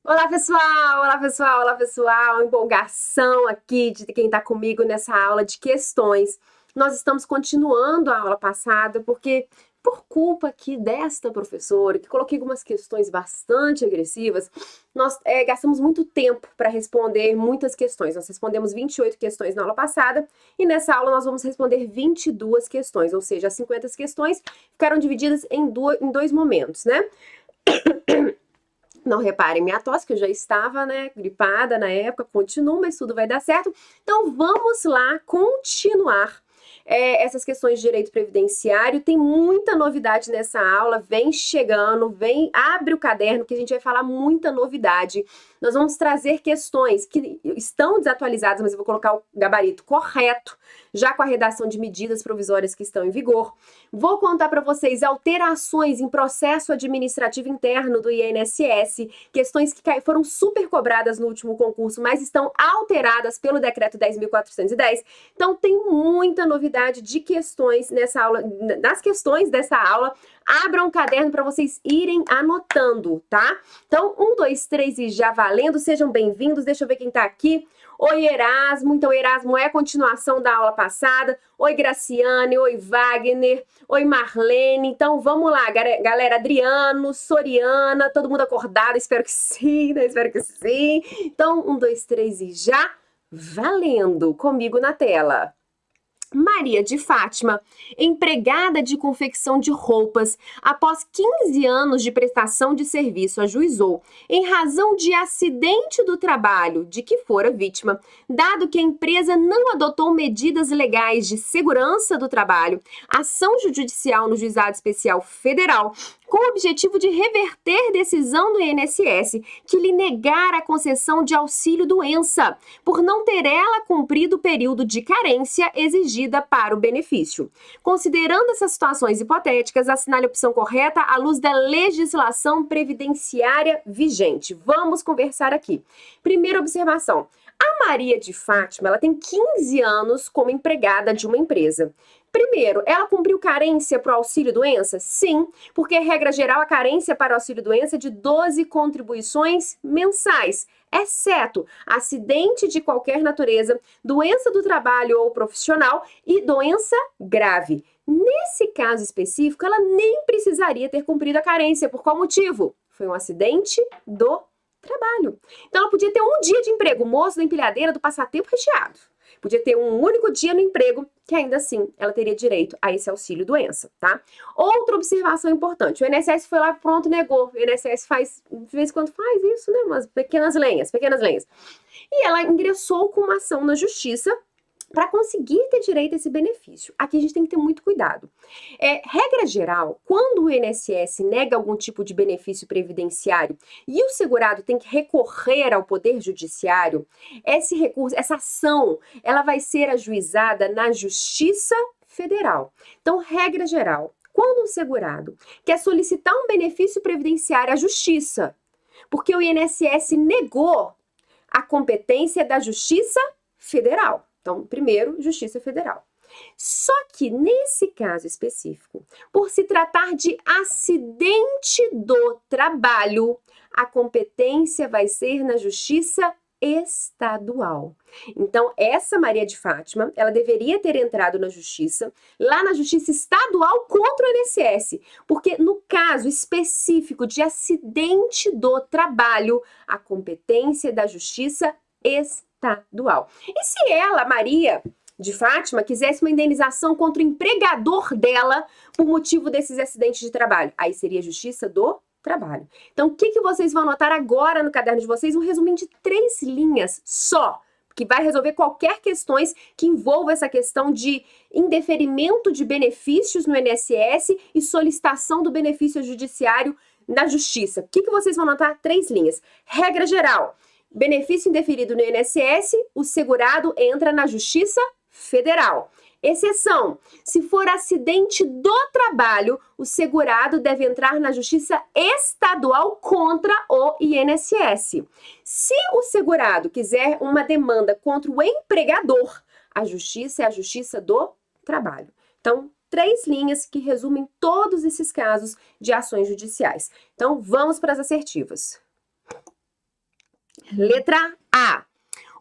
Olá, pessoal! Olá, pessoal! Olá, pessoal! Empolgação aqui de quem está comigo nessa aula de questões. Nós estamos continuando a aula passada porque, por culpa aqui desta professora, que coloquei algumas questões bastante agressivas, nós gastamos muito tempo para responder muitas questões. Nós respondemos 28 questões na aula passada e nessa aula nós vamos responder 22 questões, ou seja, as 50 questões ficaram divididas em dois momentos, né? Não reparem minha tosse, que eu já estava, gripada na época, continuo, mas tudo vai dar certo. Então, vamos lá continuar essas questões de direito previdenciário. Tem muita novidade nessa aula, vem chegando, abre o caderno que a gente vai falar muita novidade. Nós vamos trazer questões que estão desatualizadas, mas eu vou colocar o gabarito correto, já com a redação de medidas provisórias que estão em vigor. Vou contar para vocês alterações em processo administrativo interno do INSS, questões que foram super cobradas no último concurso, mas estão alteradas pelo decreto 10.410. Então, tem muita novidade de questões nessa aula, nas questões dessa aula. Abram um caderno para vocês irem anotando, tá? Então, 1, 2, 3 e já valendo. Sejam bem-vindos. Deixa eu ver quem tá aqui. Oi, Erasmo. Então, Erasmo é a continuação da aula passada. Oi, Graciane. Oi, Wagner. Oi, Marlene. Então, vamos lá, galera. Adriano, Soriana, todo mundo acordado? Espero que sim, né? Espero que sim. Então, 1, 2, 3 e já valendo. Comigo na tela. Maria de Fátima, empregada de confecção de roupas, após 15 anos de prestação de serviço, ajuizou, em razão de acidente do trabalho de que fora vítima, dado que a empresa não adotou medidas legais de segurança do trabalho, ação judicial no Juizado Especial Federal, com o objetivo de reverter decisão do INSS que lhe negara a concessão de auxílio-doença, por não ter ela cumprido o período de carência exigida para o benefício. Considerando essas situações hipotéticas, assinale a opção correta à luz da legislação previdenciária vigente. Vamos conversar aqui. Primeira observação. A Maria de Fátima, ela tem 15 anos como empregada de uma empresa. Primeiro, ela cumpriu carência para o auxílio-doença? Sim, porque, regra geral, a carência para o auxílio-doença é de 12 contribuições mensais, exceto acidente de qualquer natureza, doença do trabalho ou profissional e doença grave. Nesse caso específico, ela nem precisaria ter cumprido a carência. Por qual motivo? Foi um acidente do trabalho. Então, ela podia ter um dia de emprego, moço da empilhadeira do passatempo recheado. Podia ter um único dia no emprego, que ainda assim ela teria direito a esse auxílio-doença, tá? Outra observação importante, o INSS foi lá, pronto, negou. O INSS faz, de vez em quando faz isso, né? Umas pequenas lenhas. E ela ingressou com uma ação na justiça para conseguir ter direito a esse benefício. Aqui a gente tem que ter muito cuidado. Regra geral, quando o INSS nega algum tipo de benefício previdenciário e o segurado tem que recorrer ao Poder Judiciário, esse recurso, essa ação, ela vai ser ajuizada na Justiça Federal. Então, regra geral, quando um segurado quer solicitar um benefício previdenciário à Justiça, porque o INSS negou a competência da Justiça Federal. Então, primeiro, Justiça Federal. Só que, nesse caso específico, por se tratar de acidente do trabalho, a competência vai ser na Justiça Estadual. Então, essa Maria de Fátima, ela deveria ter entrado na Justiça, lá na Justiça Estadual contra o INSS, porque no caso específico de acidente do trabalho, a competência é da Justiça Estadual. E se ela, Maria de Fátima, quisesse uma indenização contra o empregador dela por motivo desses acidentes de trabalho? Aí seria a Justiça do Trabalho. Então, o que vocês vão anotar agora no caderno de vocês? Um resuminho de 3 linhas só, que vai resolver qualquer questões que envolva essa questão de indeferimento de benefícios no INSS e solicitação do benefício judiciário na Justiça. O que vocês vão anotar? 3 linhas. Regra geral. Benefício indeferido no INSS, o segurado entra na Justiça Federal. Exceção: se for acidente do trabalho, o segurado deve entrar na Justiça Estadual contra o INSS. Se o segurado quiser uma demanda contra o empregador, a Justiça é a Justiça do Trabalho. Então, 3 linhas que resumem todos esses casos de ações judiciais. Então, vamos para as assertivas. Letra A.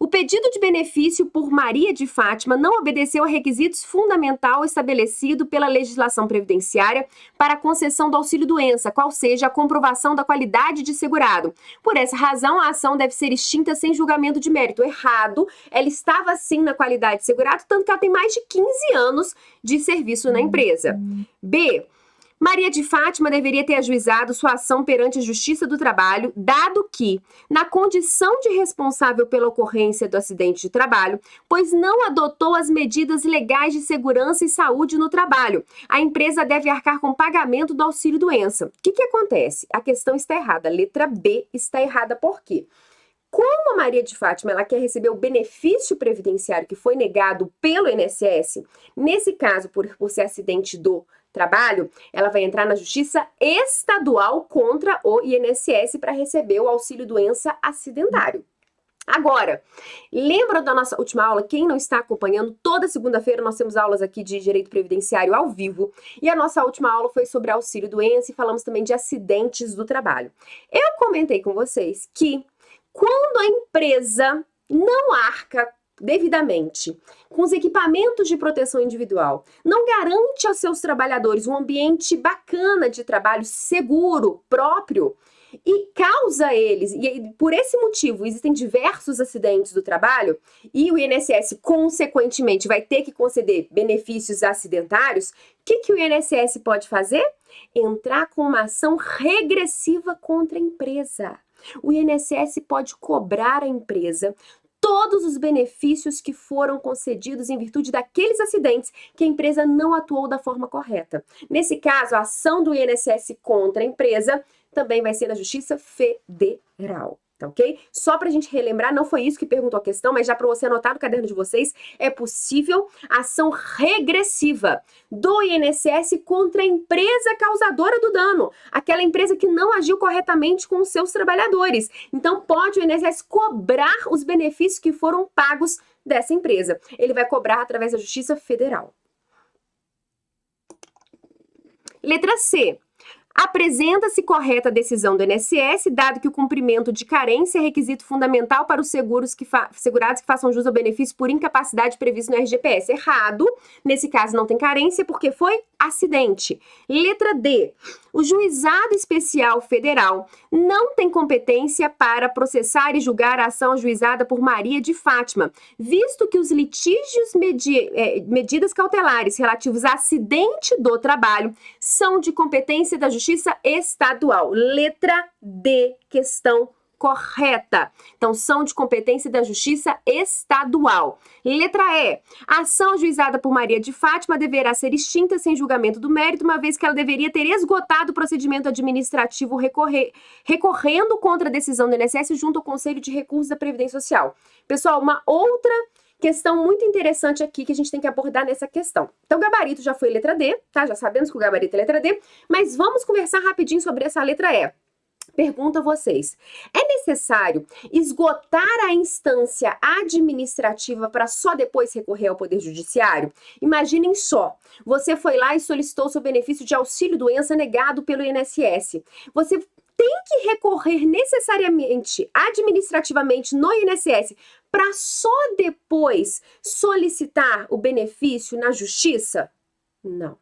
O pedido de benefício por Maria de Fátima não obedeceu a requisitos fundamental estabelecido pela legislação previdenciária para a concessão do auxílio-doença, qual seja a comprovação da qualidade de segurado. Por essa razão, a ação deve ser extinta sem julgamento de mérito. Errado, ela estava sim na qualidade de segurado, tanto que ela tem mais de 15 anos de serviço na empresa. B. Maria de Fátima deveria ter ajuizado sua ação perante a Justiça do Trabalho, dado que, na condição de responsável pela ocorrência do acidente de trabalho, pois não adotou as medidas legais de segurança e saúde no trabalho, a empresa deve arcar com pagamento do auxílio-doença. O que acontece? A questão está errada. A letra B está errada por quê? Como a Maria de Fátima ela quer receber o benefício previdenciário que foi negado pelo INSS, nesse caso, por ser acidente do trabalho, ela vai entrar na Justiça Estadual contra o INSS para receber o auxílio-doença acidentário. Agora, lembra da nossa última aula? Quem não está acompanhando, toda segunda-feira nós temos aulas aqui de direito previdenciário ao vivo. E a nossa última aula foi sobre auxílio-doença e falamos também de acidentes do trabalho. Eu comentei com vocês que quando a empresa não arca devidamente com os equipamentos de proteção individual, não garante aos seus trabalhadores um ambiente bacana de trabalho seguro, próprio, e causa eles, e por esse motivo existem diversos acidentes do trabalho, e o INSS consequentemente vai ter que conceder benefícios acidentários, o que o INSS pode fazer? Entrar com uma ação regressiva contra a empresa. O INSS pode cobrar a empresa todos os benefícios que foram concedidos em virtude daqueles acidentes que a empresa não atuou da forma correta. Nesse caso, a ação do INSS contra a empresa também vai ser na Justiça Federal. Tá ok? Só pra gente relembrar, não foi isso que perguntou a questão, mas já para você anotar no caderno de vocês, é possível ação regressiva do INSS contra a empresa causadora do dano, aquela empresa que não agiu corretamente com os seus trabalhadores. Então pode o INSS cobrar os benefícios que foram pagos dessa empresa. Ele vai cobrar através da Justiça Federal. Letra C. Apresenta-se correta a decisão do INSS, dado que o cumprimento de carência é requisito fundamental para os segurados que façam jus ao benefício por incapacidade previsto no RGPS. Errado. Nesse caso não tem carência porque foi acidente. Letra D. O Juizado Especial Federal não tem competência para processar e julgar a ação ajuizada por Maria de Fátima, visto que os litígios medidas cautelares relativos a acidente do trabalho são de competência da Justiça Estadual. Letra D, questão correta. Então, são de competência da Justiça Estadual. Letra E. A ação ajuizada por Maria de Fátima deverá ser extinta sem julgamento do mérito, uma vez que ela deveria ter esgotado o procedimento administrativo recorrendo contra a decisão do INSS junto ao Conselho de Recursos da Previdência Social. Pessoal, uma outra questão muito interessante aqui que a gente tem que abordar nessa questão. Então, o gabarito já foi letra D, tá? Já sabemos que o gabarito é letra D, mas vamos conversar rapidinho sobre essa letra E. Pergunto a vocês, é necessário esgotar a instância administrativa para só depois recorrer ao Poder Judiciário? Imaginem só, você foi lá e solicitou seu benefício de auxílio-doença negado pelo INSS. Você tem que recorrer necessariamente, administrativamente, no INSS, para só depois solicitar o benefício na Justiça? Não.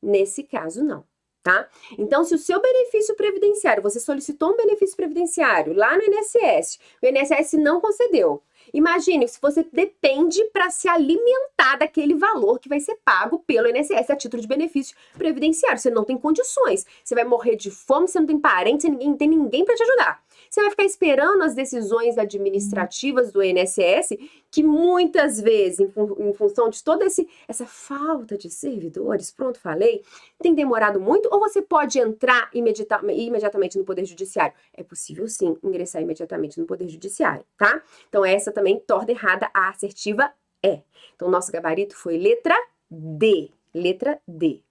Nesse caso, não. Tá? Então, se o seu benefício previdenciário, você solicitou um benefício previdenciário lá no INSS, o INSS não concedeu. Imagine se você depende para se alimentar daquele valor que vai ser pago pelo INSS a título de benefício previdenciário. Você não tem condições, você vai morrer de fome, você não tem parente, você não tem ninguém para te ajudar. Você vai ficar esperando as decisões administrativas do INSS, que muitas vezes, em função de toda essa falta de servidores, pronto, falei, tem demorado muito, ou você pode entrar imediatamente no Poder Judiciário? É possível, sim, ingressar imediatamente no Poder Judiciário, tá? Então, essa também torna errada a assertiva E. Então, nosso gabarito foi letra D. Letra D.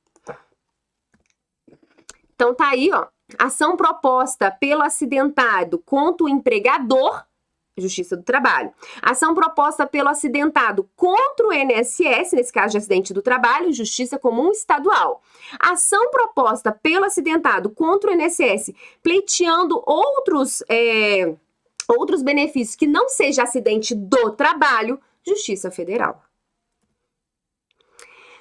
Então, tá aí, ó. Ação proposta pelo acidentado contra o empregador, Justiça do Trabalho. Ação proposta pelo acidentado contra o INSS, nesse caso de acidente do trabalho, Justiça Comum Estadual. Ação proposta pelo acidentado contra o INSS, pleiteando outros outros benefícios que não seja acidente do trabalho, Justiça Federal.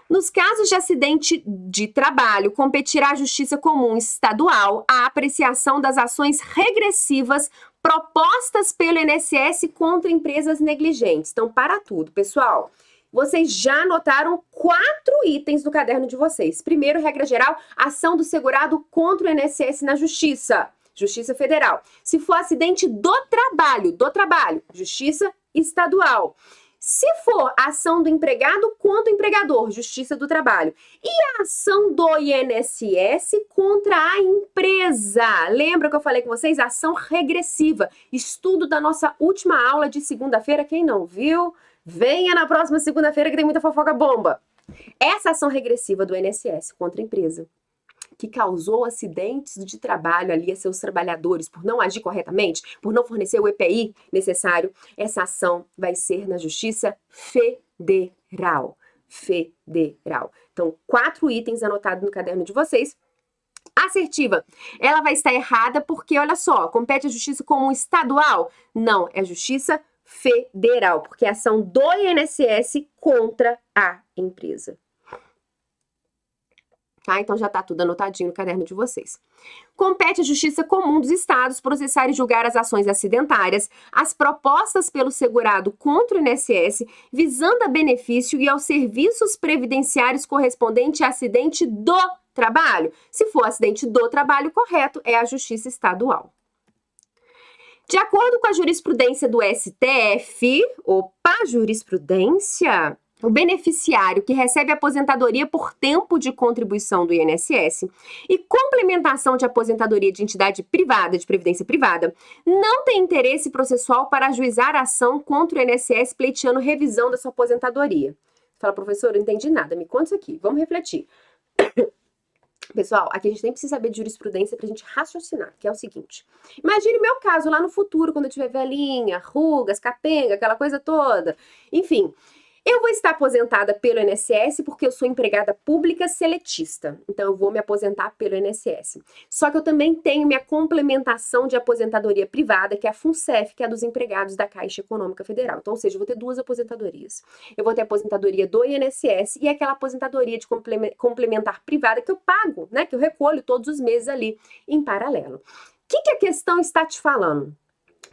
Nos casos de acidente de trabalho, competirá à Justiça Comum Estadual a apreciação das ações regressivas propostas pelo INSS contra empresas negligentes. Então, para tudo, pessoal, vocês já anotaram 4 itens do caderno de vocês. Primeiro, regra geral, ação do segurado contra o INSS na Justiça. Justiça Federal. Se for acidente do trabalho, Justiça Estadual. Se for ação do empregado contra o empregador, Justiça do Trabalho. E a ação do INSS contra a empresa. Lembra que eu falei com vocês? Ação regressiva. Estudo da nossa última aula de segunda-feira. Quem não viu, venha na próxima segunda-feira que tem muita fofoca bomba. Essa ação regressiva do INSS contra a empresa, que causou acidentes de trabalho ali a seus trabalhadores por não agir corretamente, por não fornecer o EPI necessário, essa ação vai ser na Justiça Federal. Federal. Então, 4 itens anotados no caderno de vocês. Assertiva, ela vai estar errada porque, olha só, compete a Justiça Comum Estadual? Não, é a Justiça Federal, porque é a ação do INSS contra a empresa. Tá? Então já tá tudo anotadinho no caderno de vocês. Compete à Justiça Comum dos Estados processar e julgar as ações acidentárias, as propostas pelo segurado contra o INSS, visando a benefício e aos serviços previdenciários correspondente a acidente do trabalho. Se for acidente do trabalho, correto, é a Justiça Estadual. De acordo com a jurisprudência do STF, jurisprudência, o beneficiário que recebe aposentadoria por tempo de contribuição do INSS e complementação de aposentadoria de entidade privada, de previdência privada, não tem interesse processual para ajuizar a ação contra o INSS pleiteando revisão da sua aposentadoria. Fala, professor, eu não entendi nada, me conta isso aqui, vamos refletir. Pessoal, aqui a gente nem precisa saber de jurisprudência pra gente raciocinar, que é o seguinte. Imagine o meu caso lá no futuro, quando eu tiver velhinha, rugas, capenga, aquela coisa toda. Enfim, eu vou estar aposentada pelo INSS porque eu sou empregada pública seletista. Então, eu vou me aposentar pelo INSS. Só que eu também tenho minha complementação de aposentadoria privada, que é a FUNCEF, que é a dos empregados da Caixa Econômica Federal. Então, ou seja, eu vou ter 2 aposentadorias. Eu vou ter a aposentadoria do INSS e aquela aposentadoria de complementar privada que eu pago, né? Que eu recolho todos os meses ali em paralelo. O que a questão está te falando?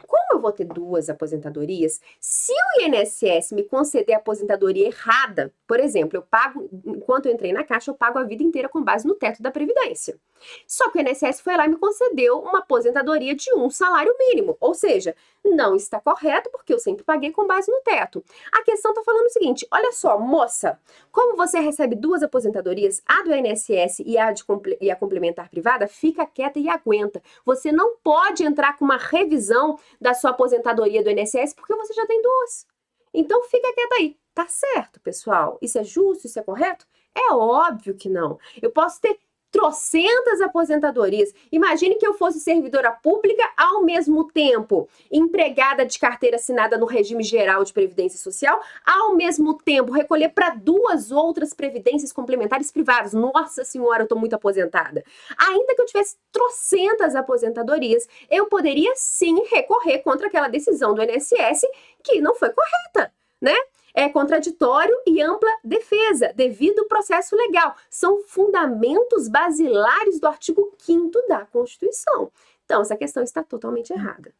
Como eu vou ter 2 aposentadorias, se o INSS me conceder a aposentadoria errada, por exemplo, eu pago, enquanto eu entrei na Caixa, eu pago a vida inteira com base no teto da Previdência. Só que o INSS foi lá e me concedeu uma aposentadoria de 1 salário mínimo, ou seja, não está correto porque eu sempre paguei com base no teto. A questão está falando o seguinte, olha só, moça, como você recebe 2 aposentadorias, a do INSS e a complementar privada, fica quieta e aguenta. Você não pode entrar com uma revisão da sua aposentadoria do INSS porque você já tem 2. Então fica quieta aí. Tá certo, pessoal? Isso é justo? Isso é correto? É óbvio que não. Eu posso ter trocentas aposentadorias. Imagine que eu fosse servidora pública ao mesmo tempo empregada de carteira assinada no regime geral de previdência social, ao mesmo tempo recolher para 2 outras previdências complementares privadas. Nossa senhora, eu tô muito aposentada. Ainda que eu tivesse trocentas aposentadorias, eu poderia sim recorrer contra aquela decisão do INSS que não foi correta, né? É contraditório e ampla defesa, devido ao processo legal. São fundamentos basilares do artigo 5º da Constituição. Então, essa questão está totalmente errada.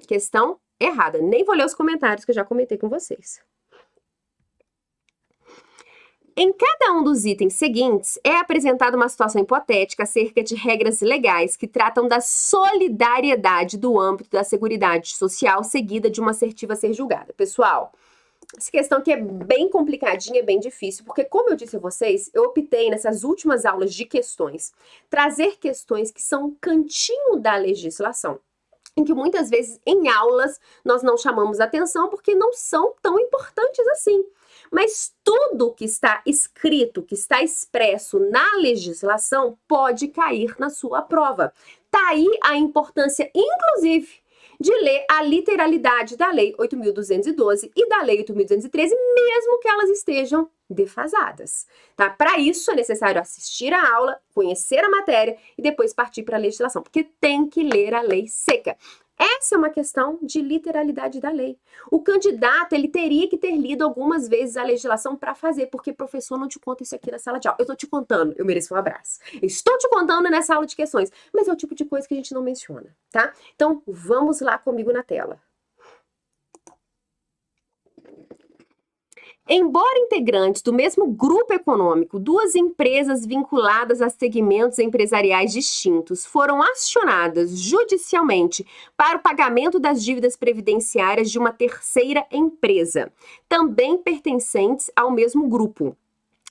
Questão errada. Nem vou ler os comentários que eu já comentei com vocês. Em cada um dos itens seguintes, é apresentada uma situação hipotética acerca de regras legais que tratam da solidariedade do âmbito da Seguridade Social seguida de uma assertiva a ser julgada. Pessoal, essa questão aqui é bem complicadinha, bem difícil, porque como eu disse a vocês, eu optei nessas últimas aulas de questões, trazer questões que são um cantinho da legislação, em que muitas vezes em aulas nós não chamamos atenção porque não são tão importantes assim. Mas tudo que está escrito, que está expresso na legislação, pode cair na sua prova. Tá aí a importância, inclusive, de ler a literalidade da Lei 8.212 e da Lei 8.213, mesmo que elas estejam defasadas, tá? Para isso é necessário assistir a aula, conhecer a matéria e depois partir para a legislação, porque tem que ler a lei seca. Essa é uma questão de literalidade da lei. O candidato, ele teria que ter lido algumas vezes a legislação para fazer, porque professor não te conta isso aqui na sala de aula. Eu tô te contando, eu mereço um abraço. Eu estou te contando nessa aula de questões, mas é o tipo de coisa que a gente não menciona, tá? Então, vamos lá comigo na tela. Embora integrantes do mesmo grupo econômico, duas empresas vinculadas a segmentos empresariais distintos foram acionadas judicialmente para o pagamento das dívidas previdenciárias de uma terceira empresa, também pertencentes ao mesmo grupo.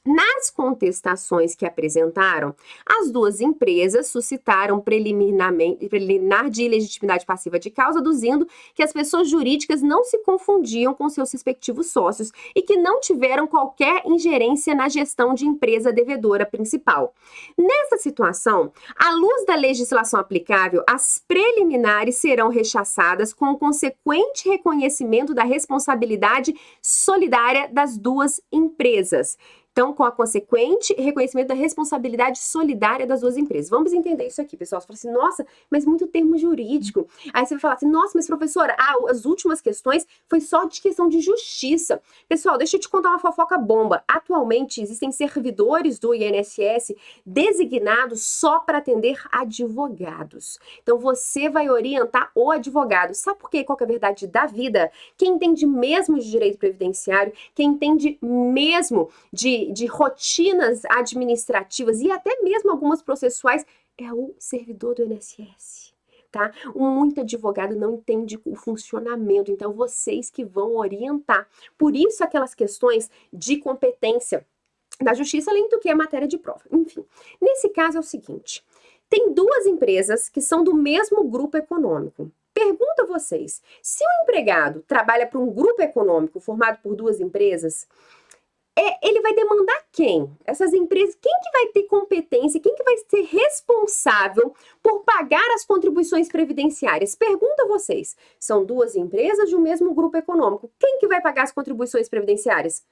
Nas contestações que apresentaram, as duas empresas suscitaram preliminar de ilegitimidade passiva de causa, aduzindo que as pessoas jurídicas não se confundiam com seus respectivos sócios e que não tiveram qualquer ingerência na gestão de empresa devedora principal. Nessa situação, à luz da legislação aplicável, as preliminares serão rechaçadas com o consequente reconhecimento da responsabilidade solidária das duas empresas. Então, com a consequente reconhecimento da responsabilidade solidária das duas empresas. Vamos entender isso aqui, pessoal. Você fala assim, nossa, mas muito termo jurídico. Aí você vai falar assim, nossa, mas professora, as últimas questões foi só de questão de justiça. Pessoal, deixa eu te contar uma fofoca bomba. Atualmente, existem servidores do INSS designados só para atender advogados. Então, você vai orientar o advogado. Sabe por quê? Qual que é a verdade da vida? Quem entende mesmo de direito previdenciário, quem entende mesmo de rotinas administrativas e até mesmo algumas processuais, é o servidor do INSS, tá? Muito advogado não entende o funcionamento, então vocês que vão orientar. Por isso aquelas questões de competência da justiça, além do que é matéria de prova. Enfim, nesse caso é o seguinte, tem duas empresas que são do mesmo grupo econômico. Pergunto a vocês, se o empregado trabalha para um grupo econômico formado por duas empresas, ele vai demandar quem? Essas empresas, quem que vai ter competência, quem que vai ser responsável por pagar as contribuições previdenciárias? Pergunto a vocês, são duas empresas de um mesmo grupo econômico, quem que vai pagar as contribuições previdenciárias?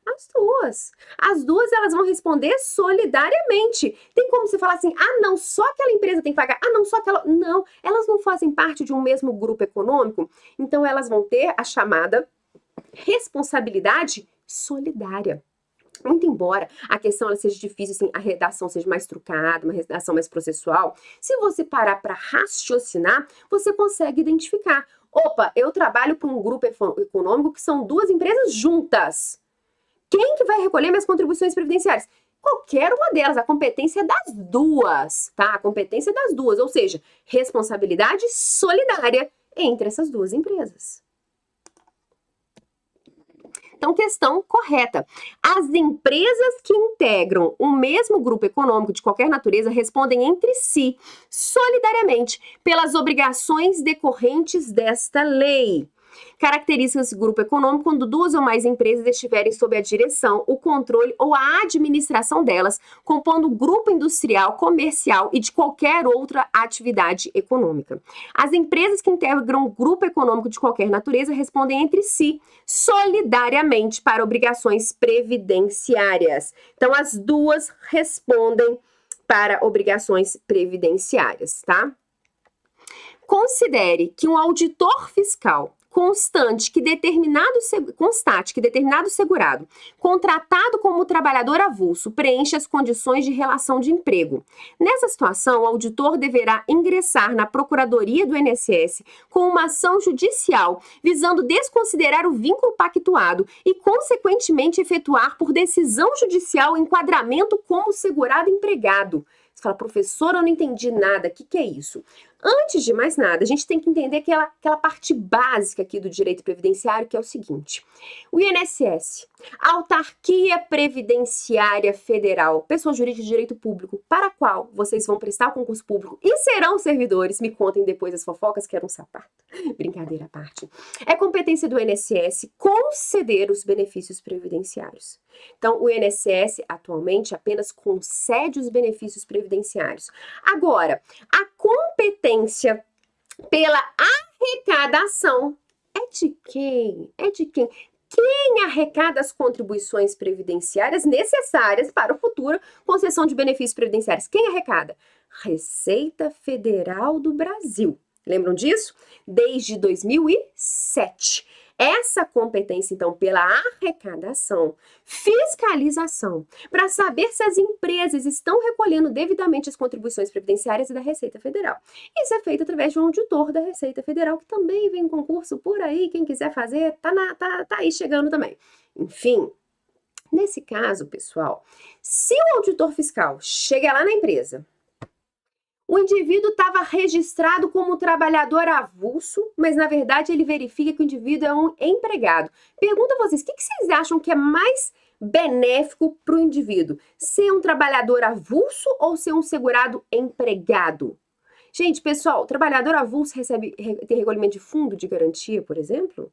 As duas. As duas, elas vão responder solidariamente. Tem como você falar assim, não, só aquela empresa tem que pagar, não, só aquela... Não, elas não fazem parte de um mesmo grupo econômico, então elas vão ter a chamada responsabilidade solidária. Muito embora a questão ela seja difícil, assim, a redação seja mais trucada, uma redação mais processual, se você parar para raciocinar, você consegue identificar. Opa, eu trabalho para um grupo econômico que são duas empresas juntas. Quem que vai recolher minhas contribuições previdenciárias? Qualquer uma delas, a competência é das duas, tá? A competência é das duas, ou seja, responsabilidade solidária entre essas duas empresas. Então, questão correta. As empresas que integram o mesmo grupo econômico de qualquer natureza respondem entre si, solidariamente, pelas obrigações decorrentes desta lei. Características do grupo econômico quando duas ou mais empresas estiverem sob a direção, o controle ou a administração delas, compondo o grupo industrial, comercial e de qualquer outra atividade econômica. As empresas que integram o grupo econômico de qualquer natureza respondem entre si, solidariamente, para obrigações previdenciárias. Então, as duas respondem para obrigações previdenciárias, tá? Considere que um auditor fiscal constate que determinado segurado, contratado como trabalhador avulso, preenche as condições de relação de emprego. Nessa situação, o auditor deverá ingressar na Procuradoria do INSS com uma ação judicial, visando desconsiderar o vínculo pactuado e, consequentemente, efetuar por decisão judicial o enquadramento como segurado empregado. Você fala, professora, eu não entendi nada, o que é isso? Antes de mais nada, a gente tem que entender aquela parte básica aqui do direito previdenciário, que é o seguinte. O INSS, Autarquia Previdenciária Federal, pessoa jurídica de direito público, para a qual vocês vão prestar o concurso público e serão servidores, me contem depois as fofocas, que era um sapato, brincadeira à parte. É competência do INSS conceder os benefícios previdenciários. Então, o INSS, atualmente, apenas concede os benefícios previdenciários. Agora, a competência pela arrecadação é de quem? É de quem? Quem arrecada as contribuições previdenciárias necessárias para a futura concessão de benefícios previdenciários? Quem arrecada? Receita Federal do Brasil. Lembram disso? Desde 2007. Essa competência, então, pela arrecadação, fiscalização, para saber se as empresas estão recolhendo devidamente as contribuições previdenciárias da Receita Federal. Isso é feito através de um auditor da Receita Federal, que também vem em concurso por aí, quem quiser fazer, tá aí chegando também. Enfim, nesse caso, pessoal, se o auditor fiscal chega lá na empresa, o indivíduo estava registrado como trabalhador avulso, mas na verdade ele verifica que o indivíduo é um empregado. Pergunto a vocês, o que vocês acham que é mais benéfico para o indivíduo? Ser um trabalhador avulso ou ser um segurado empregado? Gente, pessoal, trabalhador avulso tem recolhimento de fundo de garantia, por exemplo?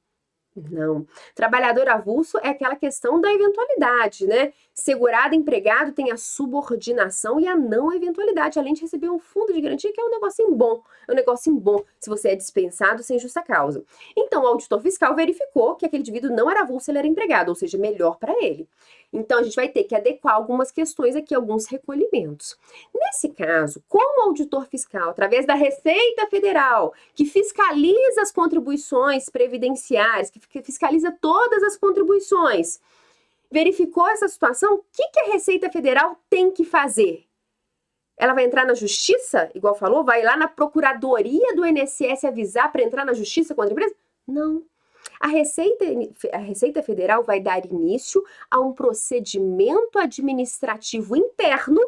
Não. Trabalhador avulso é aquela questão da eventualidade, né? Segurado empregado tem a subordinação e a não eventualidade, além de receber um fundo de garantia, que é um negocinho bom. É um negocinho bom se você é dispensado sem justa causa. Então, o auditor fiscal verificou que aquele indivíduo não era avulso, ele era empregado, ou seja, melhor para ele. Então, a gente vai ter que adequar algumas questões aqui, alguns recolhimentos. Nesse caso, como o auditor fiscal, através da Receita Federal, que fiscaliza as contribuições previdenciárias, que fiscaliza todas as contribuições, verificou essa situação, o que a Receita Federal tem que fazer? Ela vai entrar na justiça, igual falou? Vai lá na procuradoria do INSS avisar para entrar na justiça contra a empresa? Não. A Receita Federal vai dar início a um procedimento administrativo interno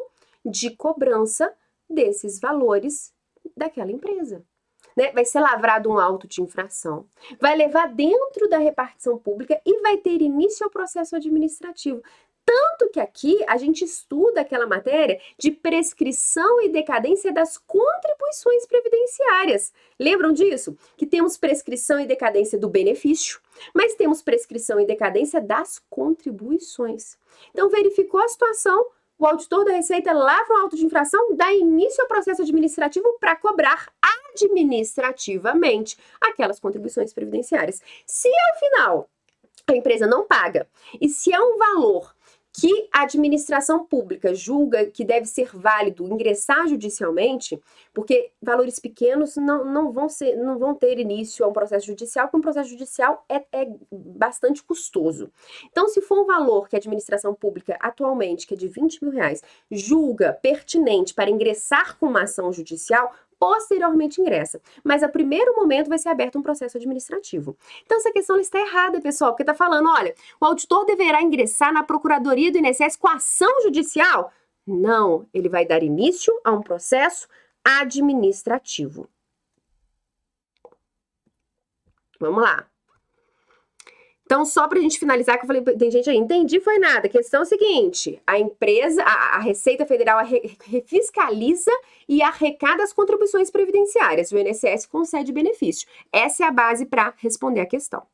de cobrança desses valores daquela empresa. Né? Vai ser lavrado um auto de infração, vai levar dentro da repartição pública e vai ter início ao processo administrativo. Tanto que aqui a gente estuda aquela matéria de prescrição e decadência das contribuições previdenciárias. Lembram disso? Que temos prescrição e decadência do benefício, mas temos prescrição e decadência das contribuições. Então, verificou a situação, o auditor da Receita lavra um auto de infração, dá início ao processo administrativo para cobrar administrativamente aquelas contribuições previdenciárias. Se ao final a empresa não paga e se é um valor que a administração pública julga que deve ser válido ingressar judicialmente, porque valores pequenos não vão ter início a um processo judicial, porque um processo judicial é bastante custoso. Então, se for um valor que a administração pública atualmente, que é de R$20.000, julga pertinente para ingressar com uma ação judicial, posteriormente ingressa. Mas a primeiro momento vai ser aberto um processo administrativo. Então essa questão está errada, pessoal, porque está falando, olha, o auditor deverá ingressar na procuradoria do INSS com ação judicial? Não, ele vai dar início a um processo administrativo. Vamos lá. Então, só para a gente finalizar, que eu falei, tem gente aí, entendi, foi nada. A questão é a seguinte, a empresa, a Receita Federal fiscaliza e arrecada as contribuições previdenciárias. O INSS concede benefício. Essa é a base para responder a questão.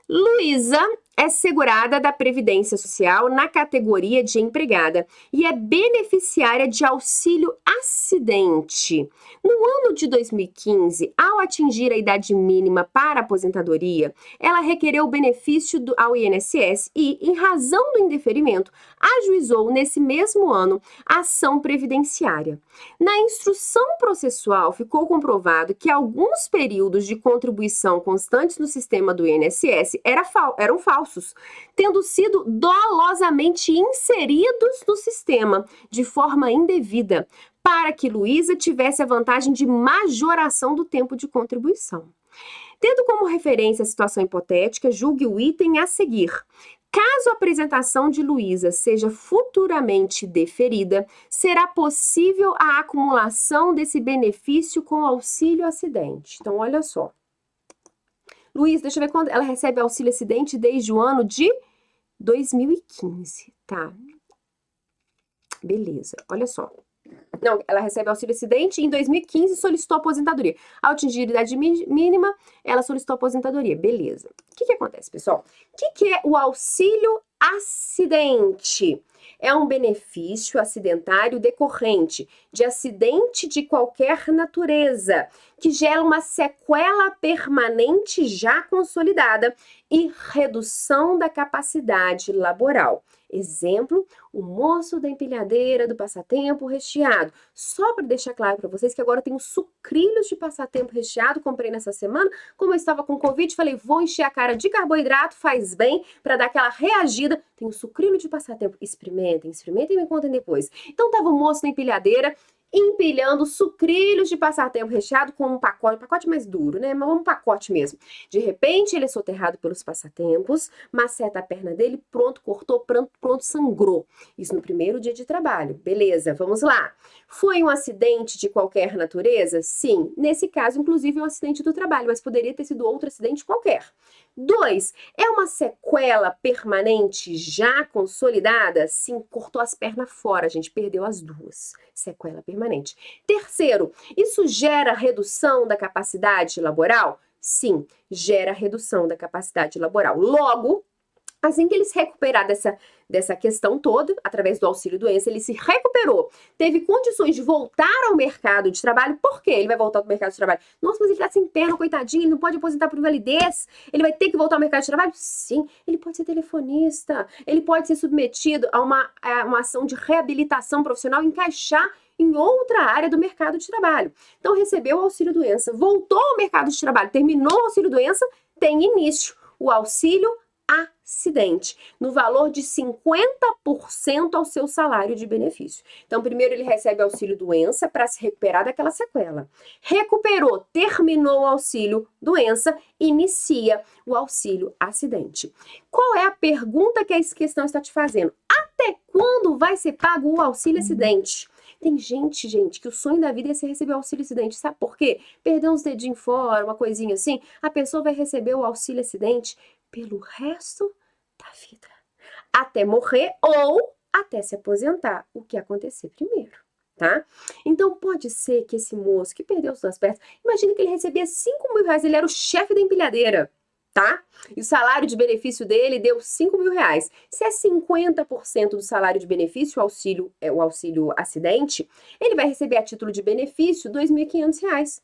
Luísa é segurada da Previdência Social na categoria de empregada e é beneficiária de auxílio acidente. No ano de 2015, ao atingir a idade mínima para aposentadoria, ela requereu o benefício ao INSS e, em razão do indeferimento, ajuizou nesse mesmo ano a ação previdenciária. Na instrução processual, ficou comprovado que alguns períodos de contribuição constantes no sistema do INSS eram falsos, tendo sido dolosamente inseridos no sistema de forma indevida, para que Luísa tivesse a vantagem de majoração do tempo de contribuição. Tendo como referência a situação hipotética, julgue o item a seguir. Caso a apresentação de Luísa seja futuramente deferida, será possível a acumulação desse benefício com auxílio acidente. Então, olha só. Luísa, deixa eu ver quando ela recebe auxílio acidente desde o ano de 2015, tá? Beleza, olha só. Não, ela recebe auxílio acidente e em 2015 solicitou aposentadoria. Ao atingir a idade mínima, ela solicitou aposentadoria. Beleza. O que acontece, pessoal? O que é o auxílio acidente? É um benefício acidentário decorrente de acidente de qualquer natureza, que gera uma sequela permanente já consolidada e redução da capacidade laboral. Exemplo, o moço da empilhadeira do passatempo recheado. Só para deixar claro para vocês que agora eu tenho sucrilhos de passatempo recheado, comprei nessa semana. Como eu estava com Covid, falei, vou encher a cara de carboidrato, faz bem, para dar aquela reagida. Tenho sucrilho de passatempo. Experimentem e me contem depois. Então tava o moço na empilhadeira, empilhando sucrilhos de passatempo recheado com um pacote mais duro, né? Mas um pacote mesmo. De repente, ele é soterrado pelos passatempos, maceta a perna dele, pronto, cortou, pronto, sangrou. Isso no primeiro dia de trabalho. Beleza, vamos lá. Foi um acidente de qualquer natureza? Sim. Nesse caso, inclusive, é um acidente do trabalho, mas poderia ter sido outro acidente qualquer. 2. É uma sequela permanente já consolidada? Sim, cortou as pernas fora, a gente perdeu as duas. Sequela permanente. 3. Isso gera redução da capacidade laboral? Sim, gera redução da capacidade laboral. Logo, assim que ele se recuperar dessa questão toda, através do auxílio-doença, ele se recuperou, teve condições de voltar ao mercado de trabalho. Por quê? Ele vai voltar ao mercado de trabalho? Nossa, mas ele tá sem perna, coitadinho, ele não pode aposentar por invalidez, ele vai ter que voltar ao mercado de trabalho? Sim, ele pode ser telefonista, ele pode ser submetido a uma ação de reabilitação profissional, encaixar em outra área do mercado de trabalho. Então, recebeu o auxílio-doença, voltou ao mercado de trabalho, terminou o auxílio-doença, tem início o auxílio acidente, no valor de 50% ao seu salário de benefício. Então, primeiro ele recebe auxílio-doença para se recuperar daquela sequela. Recuperou, terminou o auxílio-doença, inicia o auxílio-acidente. Qual é a pergunta que a questão está te fazendo? Até quando vai ser pago o auxílio-acidente? Tem gente, que o sonho da vida é você receber o auxílio-acidente. Sabe por quê? Perder uns dedinhos fora, uma coisinha assim, a pessoa vai receber o auxílio-acidente pelo resto da vida. Até morrer ou até se aposentar, o que acontecer primeiro, tá? Então, pode ser que esse moço que perdeu as duas pernas, imagina que ele recebia 5 mil reais, ele era o chefe da empilhadeira, tá? E o salário de benefício dele deu 5 mil reais. Se é 50% do salário de benefício, o auxílio acidente, ele vai receber a título de benefício R$ 2.500.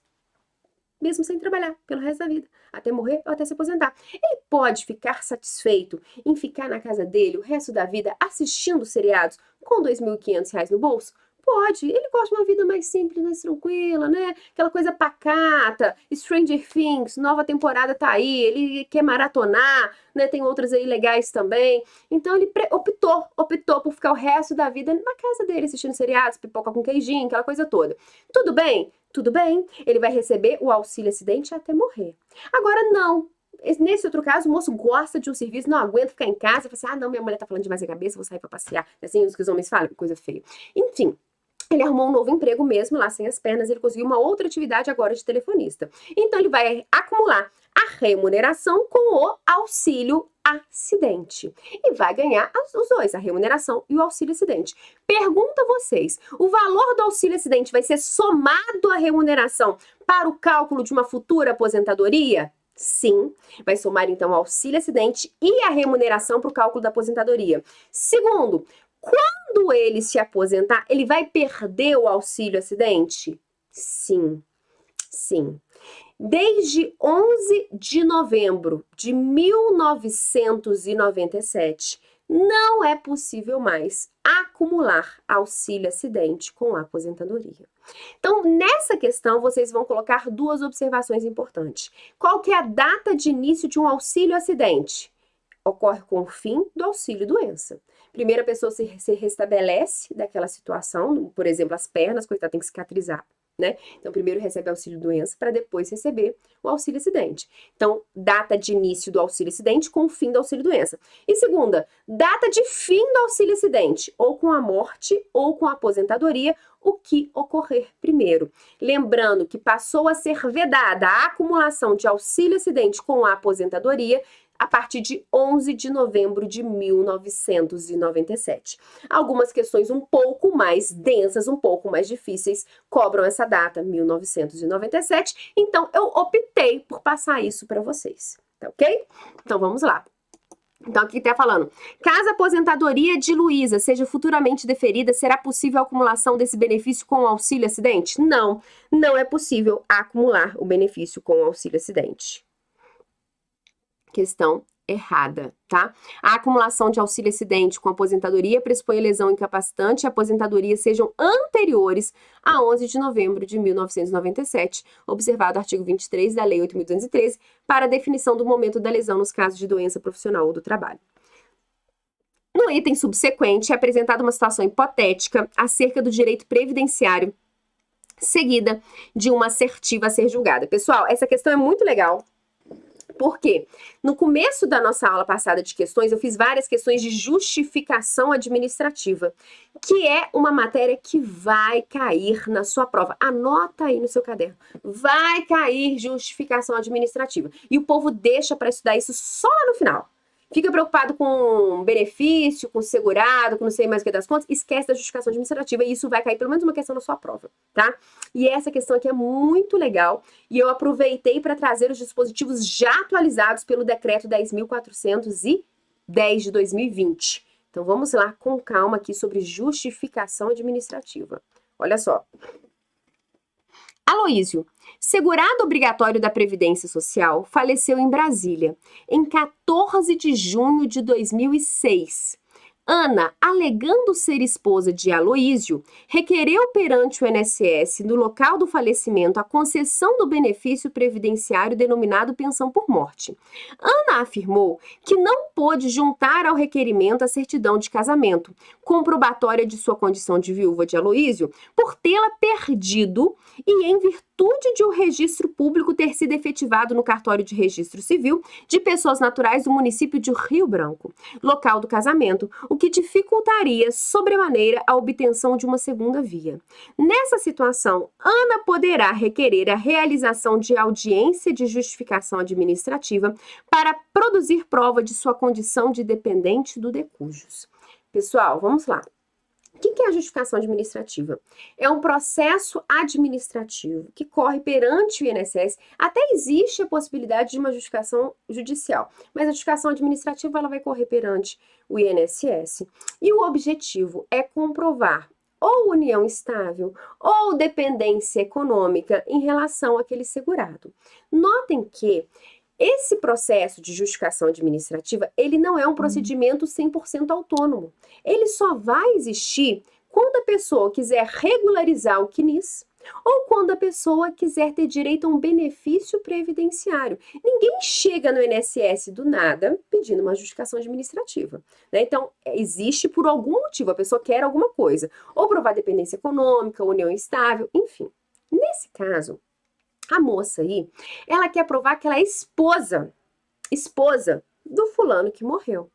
Mesmo sem trabalhar, pelo resto da vida, até morrer ou até se aposentar. Ele pode ficar satisfeito em ficar na casa dele o resto da vida assistindo seriados com R$ 2.500 no bolso? Pode, ele gosta de uma vida mais simples, mais tranquila, né? Aquela coisa pacata, Stranger Things, nova temporada tá aí, ele quer maratonar, né? Tem outras aí legais também. Então ele optou por ficar o resto da vida na casa dele, assistindo seriados, pipoca com queijinho, aquela coisa toda. Tudo bem? Tudo bem, ele vai receber o auxílio-acidente até morrer. Agora, não. Nesse outro caso, o moço gosta de um serviço, não aguenta ficar em casa, fala assim, não, minha mulher tá falando demais na cabeça, vou sair pra passear. Assim, os que os homens falam, coisa feia. Enfim, ele arrumou um novo emprego mesmo, lá sem as pernas, ele conseguiu uma outra atividade agora de telefonista. Então, ele vai acumular a remuneração com o auxílio acidente. E vai ganhar os dois, a remuneração e o auxílio acidente. Pergunto a vocês, o valor do auxílio acidente vai ser somado à remuneração para o cálculo de uma futura aposentadoria? Sim, vai somar então o auxílio acidente e a remuneração para o cálculo da aposentadoria. Segundo, quando ele se aposentar, ele vai perder o auxílio acidente? Sim, sim. Desde 11 de novembro de 1997, não é possível mais acumular auxílio acidente com a aposentadoria. Então, nessa questão, vocês vão colocar duas observações importantes. Qual que é a data de início de um auxílio acidente? Ocorre com o fim do auxílio-doença. Primeiro, a pessoa se restabelece daquela situação, por exemplo, as pernas, coitada, tem que cicatrizar, né? Então, primeiro recebe auxílio-doença para depois receber o auxílio-acidente. Então, data de início do auxílio-acidente com o fim do auxílio-doença. E segunda, data de fim do auxílio-acidente, ou com a morte ou com a aposentadoria, o que ocorrer primeiro. Lembrando que passou a ser vedada a acumulação de auxílio-acidente com a aposentadoria a partir de 11 de novembro de 1997. Algumas questões um pouco mais densas, um pouco mais difíceis, cobram essa data, 1997, então eu optei por passar isso para vocês, tá ok? Então vamos lá. Então aqui tá falando, caso a aposentadoria de Luísa seja futuramente deferida, será possível a acumulação desse benefício com o auxílio acidente? Não, não é possível acumular o benefício com o auxílio acidente. Questão errada, tá? A acumulação de auxílio acidente com aposentadoria pressupõe lesão incapacitante e aposentadoria sejam anteriores a 11 de novembro de 1997, observado o artigo 23 da Lei 8.213, para a definição do momento da lesão nos casos de doença profissional ou do trabalho. No item subsequente, é apresentada uma situação hipotética acerca do direito previdenciário, seguida de uma assertiva a ser julgada. Pessoal, essa questão é muito legal. Por quê? No começo da nossa aula passada de questões, eu fiz várias questões de justificação administrativa, que é uma matéria que vai cair na sua prova. Anota aí no seu caderno. Vai cair justificação administrativa. E o povo deixa para estudar isso só lá no final. Fica preocupado com benefício, com segurado, com não sei mais o que das contas, esquece da justificação administrativa e isso vai cair pelo menos uma questão na sua prova, tá? E essa questão aqui é muito legal e eu aproveitei para trazer os dispositivos já atualizados pelo decreto 10.410 de 2020. Então vamos lá com calma aqui sobre justificação administrativa. Olha só. Aloísio, segurado obrigatório da Previdência Social, faleceu em Brasília, em 14 de junho de 2006. Ana, alegando ser esposa de Aloísio, requereu perante o INSS, no local do falecimento, a concessão do benefício previdenciário denominado pensão por morte. Ana afirmou que não pôde juntar ao requerimento a certidão de casamento, comprobatória de sua condição de viúva de Aloísio, por tê-la perdido e em virtude de o registro público ter sido efetivado no cartório de registro civil de pessoas naturais do município de Rio Branco, local do casamento, o que dificultaria sobremaneira a obtenção de uma segunda via. Nessa situação, Ana poderá requerer a realização de audiência de justificação administrativa para produzir prova de sua condição de dependente do decujus. Pessoal, vamos lá. O que é a justificação administrativa? É um processo administrativo que corre perante o INSS. Até existe a possibilidade de uma justificação judicial, mas a justificação administrativa ela vai correr perante o INSS. E o objetivo é comprovar ou união estável ou dependência econômica em relação àquele segurado. Notem que esse processo de justificação administrativa, ele não é um procedimento 100% autônomo. Ele só vai existir quando a pessoa quiser regularizar o CNIS ou quando a pessoa quiser ter direito a um benefício previdenciário. Ninguém chega no INSS do nada pedindo uma justificação administrativa, né? Então, existe por algum motivo, a pessoa quer alguma coisa, ou provar dependência econômica, união estável, enfim. Nesse caso, a moça aí, ela quer provar que ela é esposa do fulano que morreu.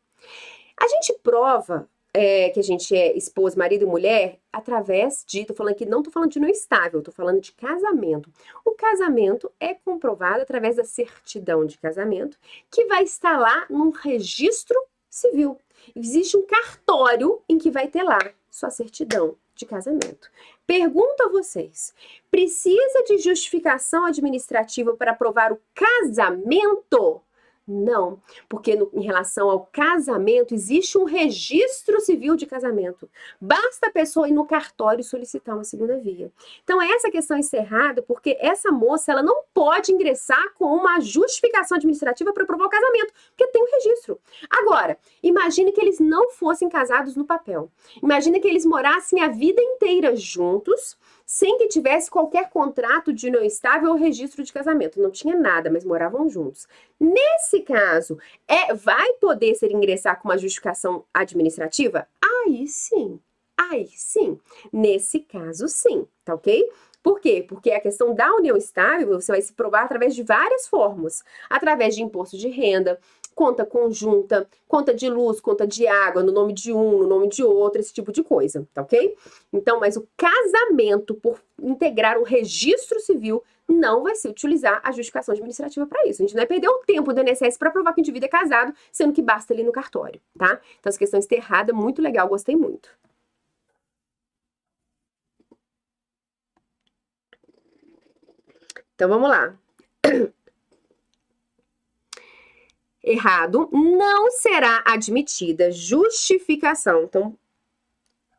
A gente prova que a gente é esposa, marido e mulher através de, tô falando aqui, não tô falando de união estável, tô falando de casamento. O casamento é comprovado através da certidão de casamento, que vai estar lá num registro civil. Existe um cartório em que vai ter lá sua certidão de casamento. Pergunto a vocês, precisa de justificação administrativa para provar o casamento? Não, porque em relação ao casamento existe um registro civil de casamento. Basta a pessoa ir no cartório e solicitar uma segunda via. Então essa questão é encerrada porque essa moça ela não pode ingressar com uma justificação administrativa para provar o casamento, porque tem um registro. Agora, imagine que eles não fossem casados no papel. Imagine que eles morassem a vida inteira juntos, sem que tivesse qualquer contrato de união estável ou registro de casamento. Não tinha nada, mas moravam juntos. Nesse caso, vai poder ser ingressar com uma justificação administrativa? Aí sim. Nesse caso, sim. Tá ok? Por quê? Porque a questão da união estável, você vai se provar através de várias formas. Através de imposto de renda, conta conjunta, conta de luz, conta de água, no nome de um, no nome de outro, esse tipo de coisa, tá ok? Então, mas o casamento, por integrar o registro civil, não vai se utilizar a justificação administrativa para isso. A gente não vai perder o tempo do INSS para provar que o indivíduo é casado, sendo que basta ali no cartório, tá? Então, essa questão está errada, muito legal, gostei muito. Então, vamos lá. Errado, não será admitida justificação. Então,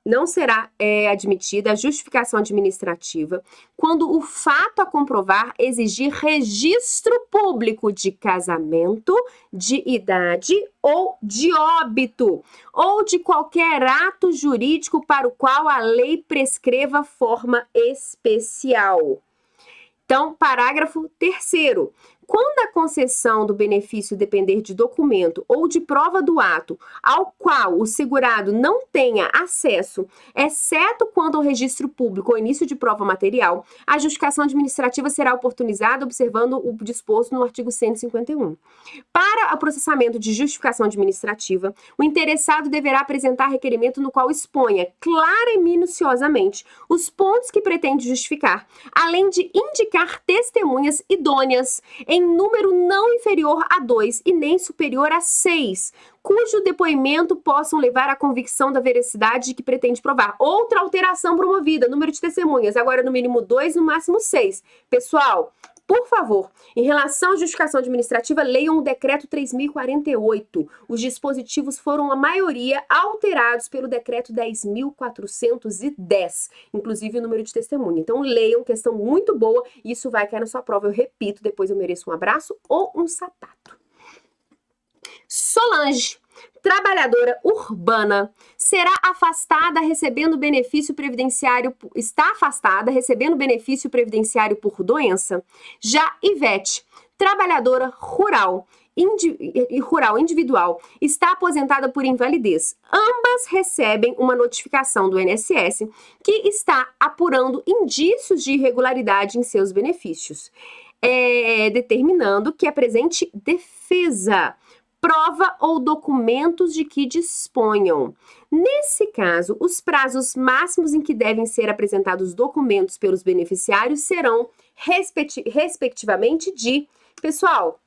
não será admitida a justificação administrativa quando o fato a comprovar exigir registro público de casamento, de idade ou de óbito, ou de qualquer ato jurídico para o qual a lei prescreva forma especial. Então, parágrafo 3º. Quando a concessão do benefício depender de documento ou de prova do ato ao qual o segurado não tenha acesso, exceto quando ao registro público ou início de prova material, a justificação administrativa será oportunizada observando o disposto no artigo 151. Para o processamento de justificação administrativa, o interessado deverá apresentar requerimento no qual exponha clara e minuciosamente os pontos que pretende justificar, além de indicar testemunhas idôneas em número não inferior a 2 e nem superior a 6, cujo depoimento possam levar à convicção da veracidade de que pretende provar. Outra alteração promovida, número de testemunhas, agora no mínimo 2, no máximo 6. Pessoal, por favor, em relação à justificação administrativa, leiam o decreto 3048. Os dispositivos foram, a maioria, alterados pelo decreto 10.410, inclusive o número de testemunha. Então, leiam, questão muito boa, isso vai cair na sua prova, eu repito, depois eu mereço um abraço ou um sapato. Solange, trabalhadora urbana, será afastada recebendo benefício previdenciário, está afastada recebendo benefício previdenciário por doença. Já Ivete, trabalhadora rural individual, está aposentada por invalidez. Ambas recebem uma notificação do INSS que está apurando indícios de irregularidade em seus benefícios, determinando que apresente defesa, prova ou documentos de que disponham. Nesse caso, os prazos máximos em que devem ser apresentados documentos pelos beneficiários serão, respectivamente, de... Pessoal,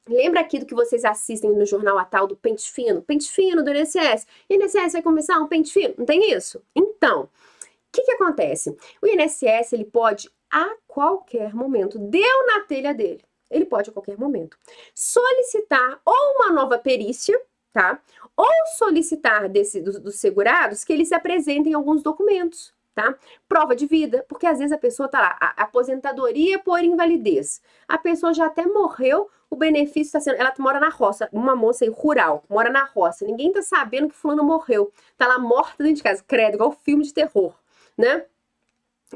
lembra aqui do que vocês assistem no jornal a tal do pente fino? Pente fino do INSS. O INSS vai começar um pente fino? Não tem isso? Então, o que acontece? O INSS, ele pode, a qualquer momento, deu na telha dele. Ele pode, a qualquer momento, solicitar ou uma nova perícia, tá? Ou solicitar dos segurados que eles apresentem alguns documentos, tá? Prova de vida, porque às vezes a pessoa tá lá, a aposentadoria por invalidez. A pessoa já até morreu, o benefício está sendo... Ela mora na roça, uma moça aí, rural, mora na roça. Ninguém tá sabendo que fulano morreu. Tá lá morta dentro de casa, credo, igual filme de terror, né?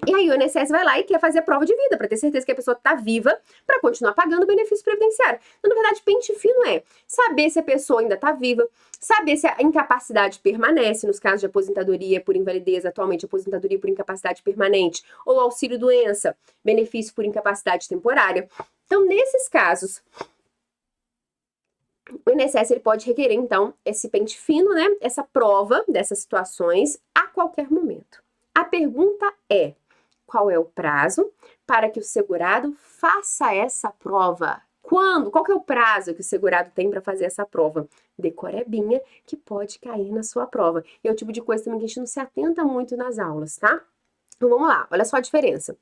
E aí o INSS vai lá e quer fazer a prova de vida, para ter certeza que a pessoa está viva, para continuar pagando o benefício previdenciário. Então, na verdade, pente fino é saber se a pessoa ainda está viva, saber se a incapacidade permanece, nos casos de aposentadoria por invalidez, atualmente aposentadoria por incapacidade permanente, ou auxílio-doença, benefício por incapacidade temporária. Então, nesses casos, o INSS ele pode requerer, então, esse pente fino, né, essa prova dessas situações a qualquer momento. A pergunta é: qual é o prazo para que o segurado faça essa prova? Quando? Qual que é o prazo que o segurado tem para fazer essa prova? Decorebinha que pode cair na sua prova. E é o tipo de coisa também que a gente não se atenta muito nas aulas, tá? Então vamos lá, olha só a diferença.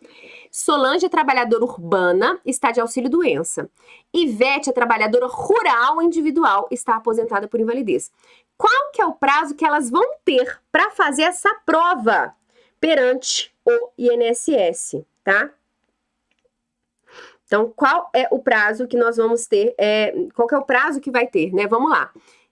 Solange é trabalhadora urbana, está de auxílio-doença. Ivete é trabalhadora rural individual, está aposentada por invalidez. Qual que é o prazo que elas vão ter para fazer essa prova perante o INSS, tá? Então, qual é o prazo que nós vamos ter? Qual que é o prazo que vai ter, né? Vamos lá.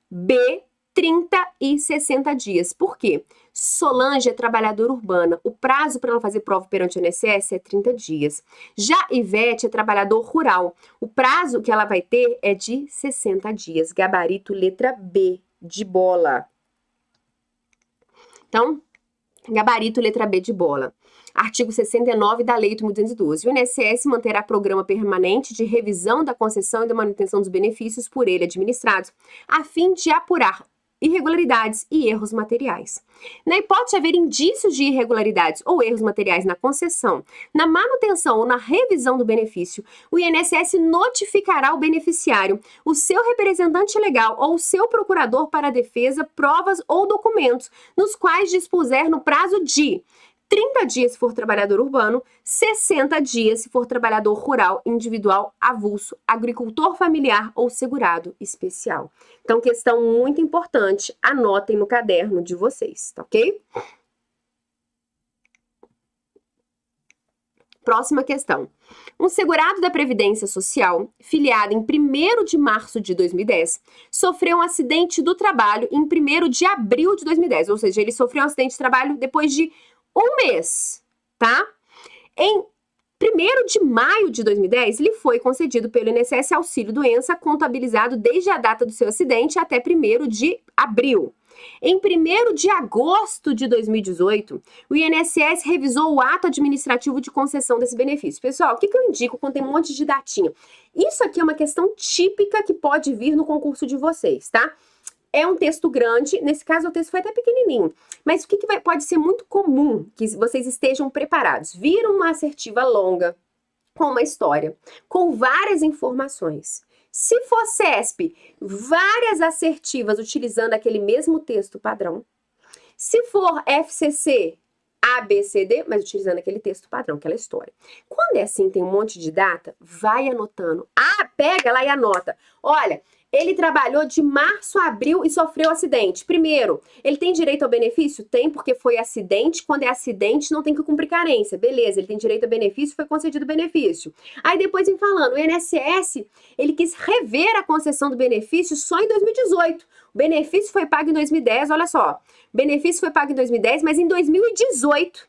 B, 30 e 60 dias. Por quê? Solange é trabalhadora urbana. O prazo para ela fazer prova perante o INSS é 30 dias. Já Ivete é trabalhador rural. O prazo que ela vai ter é de 60 dias. Gabarito letra B, de bola. Então, gabarito letra B de bola. Artigo 69 da Lei 8.212. O INSS manterá programa permanente de revisão da concessão e da manutenção dos benefícios por ele administrados, a fim de apurar irregularidades e erros materiais. Na hipótese de haver indícios de irregularidades ou erros materiais na concessão, na manutenção ou na revisão do benefício, o INSS notificará o beneficiário, o seu representante legal ou o seu procurador para a defesa, provas ou documentos, nos quais dispuser no prazo de 30 dias se for trabalhador urbano, 60 dias se for trabalhador rural, individual, avulso, agricultor familiar ou segurado especial. Então, questão muito importante, anotem no caderno de vocês, tá ok? Próxima questão. Um segurado da Previdência Social, filiado em 1º de março de 2010, sofreu um acidente do trabalho em 1º de abril de 2010, ou seja, ele sofreu um acidente de trabalho depois de um mês, tá? Em 1º de maio de 2010, lhe foi concedido pelo INSS auxílio-doença contabilizado desde a data do seu acidente até 1º de abril. Em 1º de agosto de 2018, o INSS revisou o ato administrativo de concessão desse benefício. Pessoal, o que eu indico quando tem um monte de datinha? Isso aqui é uma questão típica que pode vir no concurso de vocês, tá? É um texto grande, nesse caso o texto foi até pequenininho, mas o que pode ser muito comum que vocês estejam preparados? Vir uma assertiva longa, com uma história, com várias informações. Se for CESP, várias assertivas utilizando aquele mesmo texto padrão. Se for FCC, A, B, C, D, mas utilizando aquele texto padrão, aquela história. Quando é assim, tem um monte de data, vai anotando. Ah, pega lá e anota. Olha, ele trabalhou de março a abril e sofreu acidente. Primeiro, ele tem direito ao benefício? Tem, porque foi acidente. Quando é acidente, não tem que cumprir carência. Beleza, ele tem direito ao benefício, foi concedido o benefício. Aí depois vem falando, o INSS, ele quis rever a concessão do benefício só em 2018. O benefício foi pago em 2010, olha só. O benefício foi pago em 2010, mas em 2018,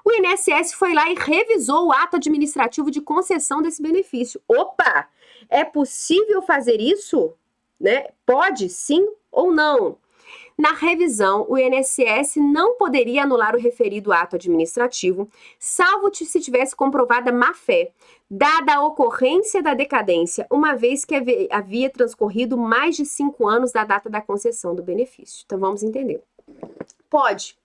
o INSS foi lá e revisou o ato administrativo de concessão desse benefício. Opa! É possível fazer isso? Né? Pode, sim ou não? Na revisão, o INSS não poderia anular o referido ato administrativo, salvo se tivesse comprovada má-fé, dada a ocorrência da decadência, uma vez que havia transcorrido mais de 5 anos da data da concessão do benefício. Então, vamos entender. Pode.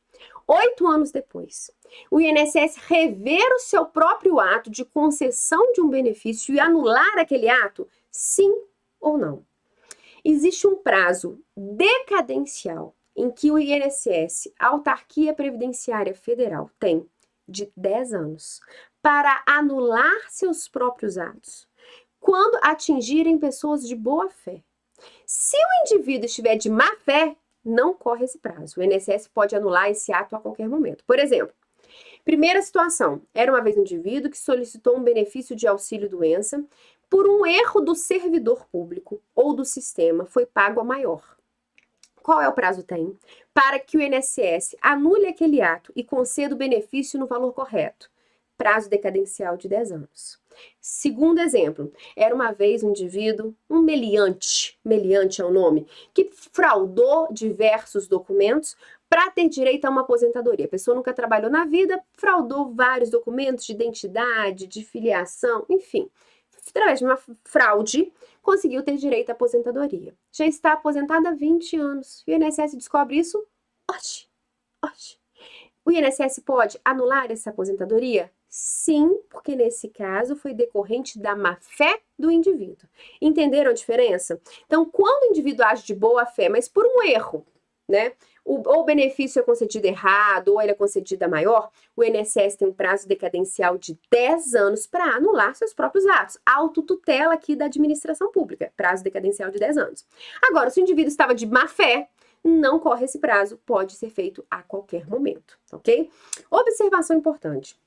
8 anos depois, o INSS rever o seu próprio ato de concessão de um benefício e anular aquele ato? Sim ou não? Existe um prazo decadencial em que o INSS, a Autarquia Previdenciária Federal, tem de 10 anos para anular seus próprios atos, quando atingirem pessoas de boa fé. Se o indivíduo estiver de má fé, não corre esse prazo. O INSS pode anular esse ato a qualquer momento. Por exemplo, primeira situação, era uma vez um indivíduo que solicitou um benefício de auxílio-doença por um erro do servidor público ou do sistema, foi pago a maior. Qual é o prazo tem? Para que o INSS anule aquele ato e conceda o benefício no valor correto. Prazo decadencial de 10 anos. Segundo exemplo, era uma vez um indivíduo, um meliante é o nome, que fraudou diversos documentos para ter direito a uma aposentadoria. A pessoa nunca trabalhou na vida, fraudou vários documentos de identidade, de filiação, enfim. Através de uma fraude, conseguiu ter direito à aposentadoria. Já está aposentada há 20 anos. E o INSS descobre isso? Oxe. O INSS pode anular essa aposentadoria? Sim, porque nesse caso foi decorrente da má-fé do indivíduo. Entenderam a diferença? Então, quando o indivíduo age de boa fé, mas por um erro, né? Ou o benefício é concedido errado, ou ele é concedido a maior, o INSS tem um prazo decadencial de 10 anos para anular seus próprios atos. Autotutela aqui da administração pública, prazo decadencial de 10 anos. Agora, se o indivíduo estava de má fé, não corre esse prazo, pode ser feito a qualquer momento, ok? Observação importante.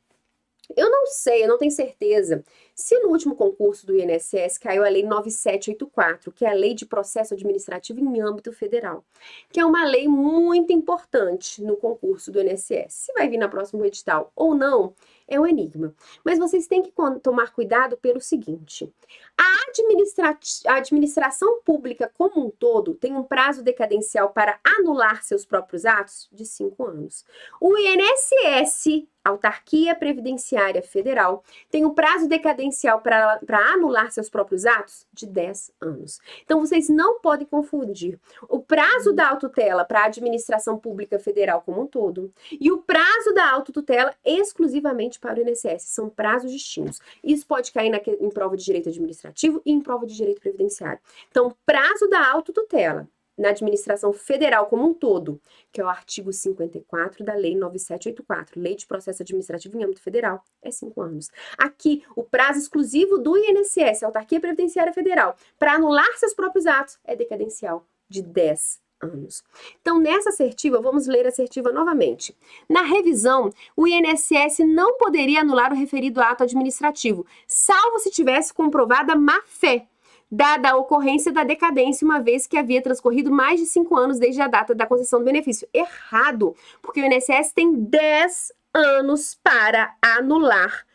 Eu não sei, eu não tenho certeza se no último concurso do INSS caiu a Lei 9784, que é a Lei de Processo Administrativo em âmbito federal, que é uma lei muito importante no concurso do INSS. Se vai vir na próxima edital ou não, é um enigma. Mas vocês têm que tomar cuidado pelo seguinte: a administração pública como um todo tem um prazo decadencial para anular seus próprios atos de 5 anos. O INSS, Autarquia Previdenciária Federal tem um prazo decadencial para anular seus próprios atos de 10 anos. Então, vocês não podem confundir o prazo da autotutela para a administração pública federal como um todo e o prazo da autotutela exclusivamente para o INSS. São prazos distintos. Isso pode cair em prova de direito administrativo e em prova de direito previdenciário. Então, prazo da autotutela na administração federal como um todo, que é o artigo 54 da Lei 9784, Lei de Processo Administrativo em âmbito federal, é 5 anos. Aqui, o prazo exclusivo do INSS, Autarquia Previdenciária Federal, para anular seus próprios atos, é decadencial de 10 anos. Então, nessa assertiva, vamos ler a assertiva novamente. Na revisão, o INSS não poderia anular o referido ato administrativo, salvo se tivesse comprovada má-fé, dada a ocorrência da decadência, uma vez que havia transcorrido mais de 5 anos desde a data da concessão do benefício. Errado, porque o INSS tem 10 anos para anular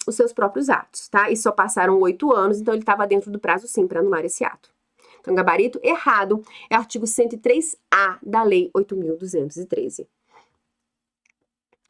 os seus próprios atos, tá? E só passaram 8 anos, então ele estava dentro do prazo sim para anular esse ato. Então, gabarito errado é o artigo 103A da Lei 8.213.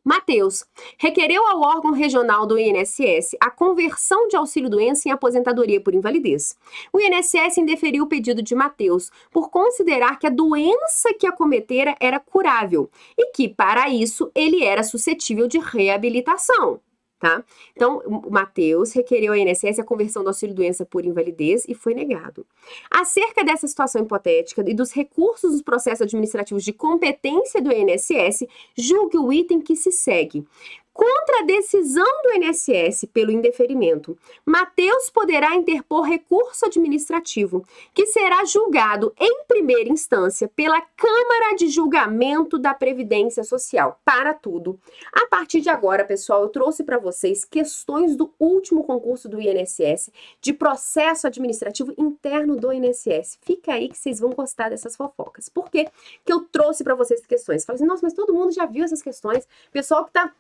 Mateus, requereu ao órgão regional do INSS a conversão de auxílio-doença em aposentadoria por invalidez. O INSS indeferiu o pedido de Mateus por considerar que a doença que acometera era curável e que, para isso, ele era suscetível de reabilitação. Tá? Então, o Mateus requereu ao INSS a conversão do auxílio-doença por invalidez e foi negado. Acerca dessa situação hipotética e dos recursos dos processos administrativos de competência do INSS, julgue o item que se segue. Contra a decisão do INSS pelo indeferimento, Mateus poderá interpor recurso administrativo, que será julgado em primeira instância pela Câmara de Julgamento da Previdência Social. Para tudo. A partir de agora, pessoal, eu trouxe para vocês questões do último concurso do INSS, de processo administrativo interno do INSS. Fica aí que vocês vão gostar dessas fofocas. Por quê que eu trouxe para vocês questões? Falei assim, nossa, mas todo mundo já viu essas questões. Pessoal que está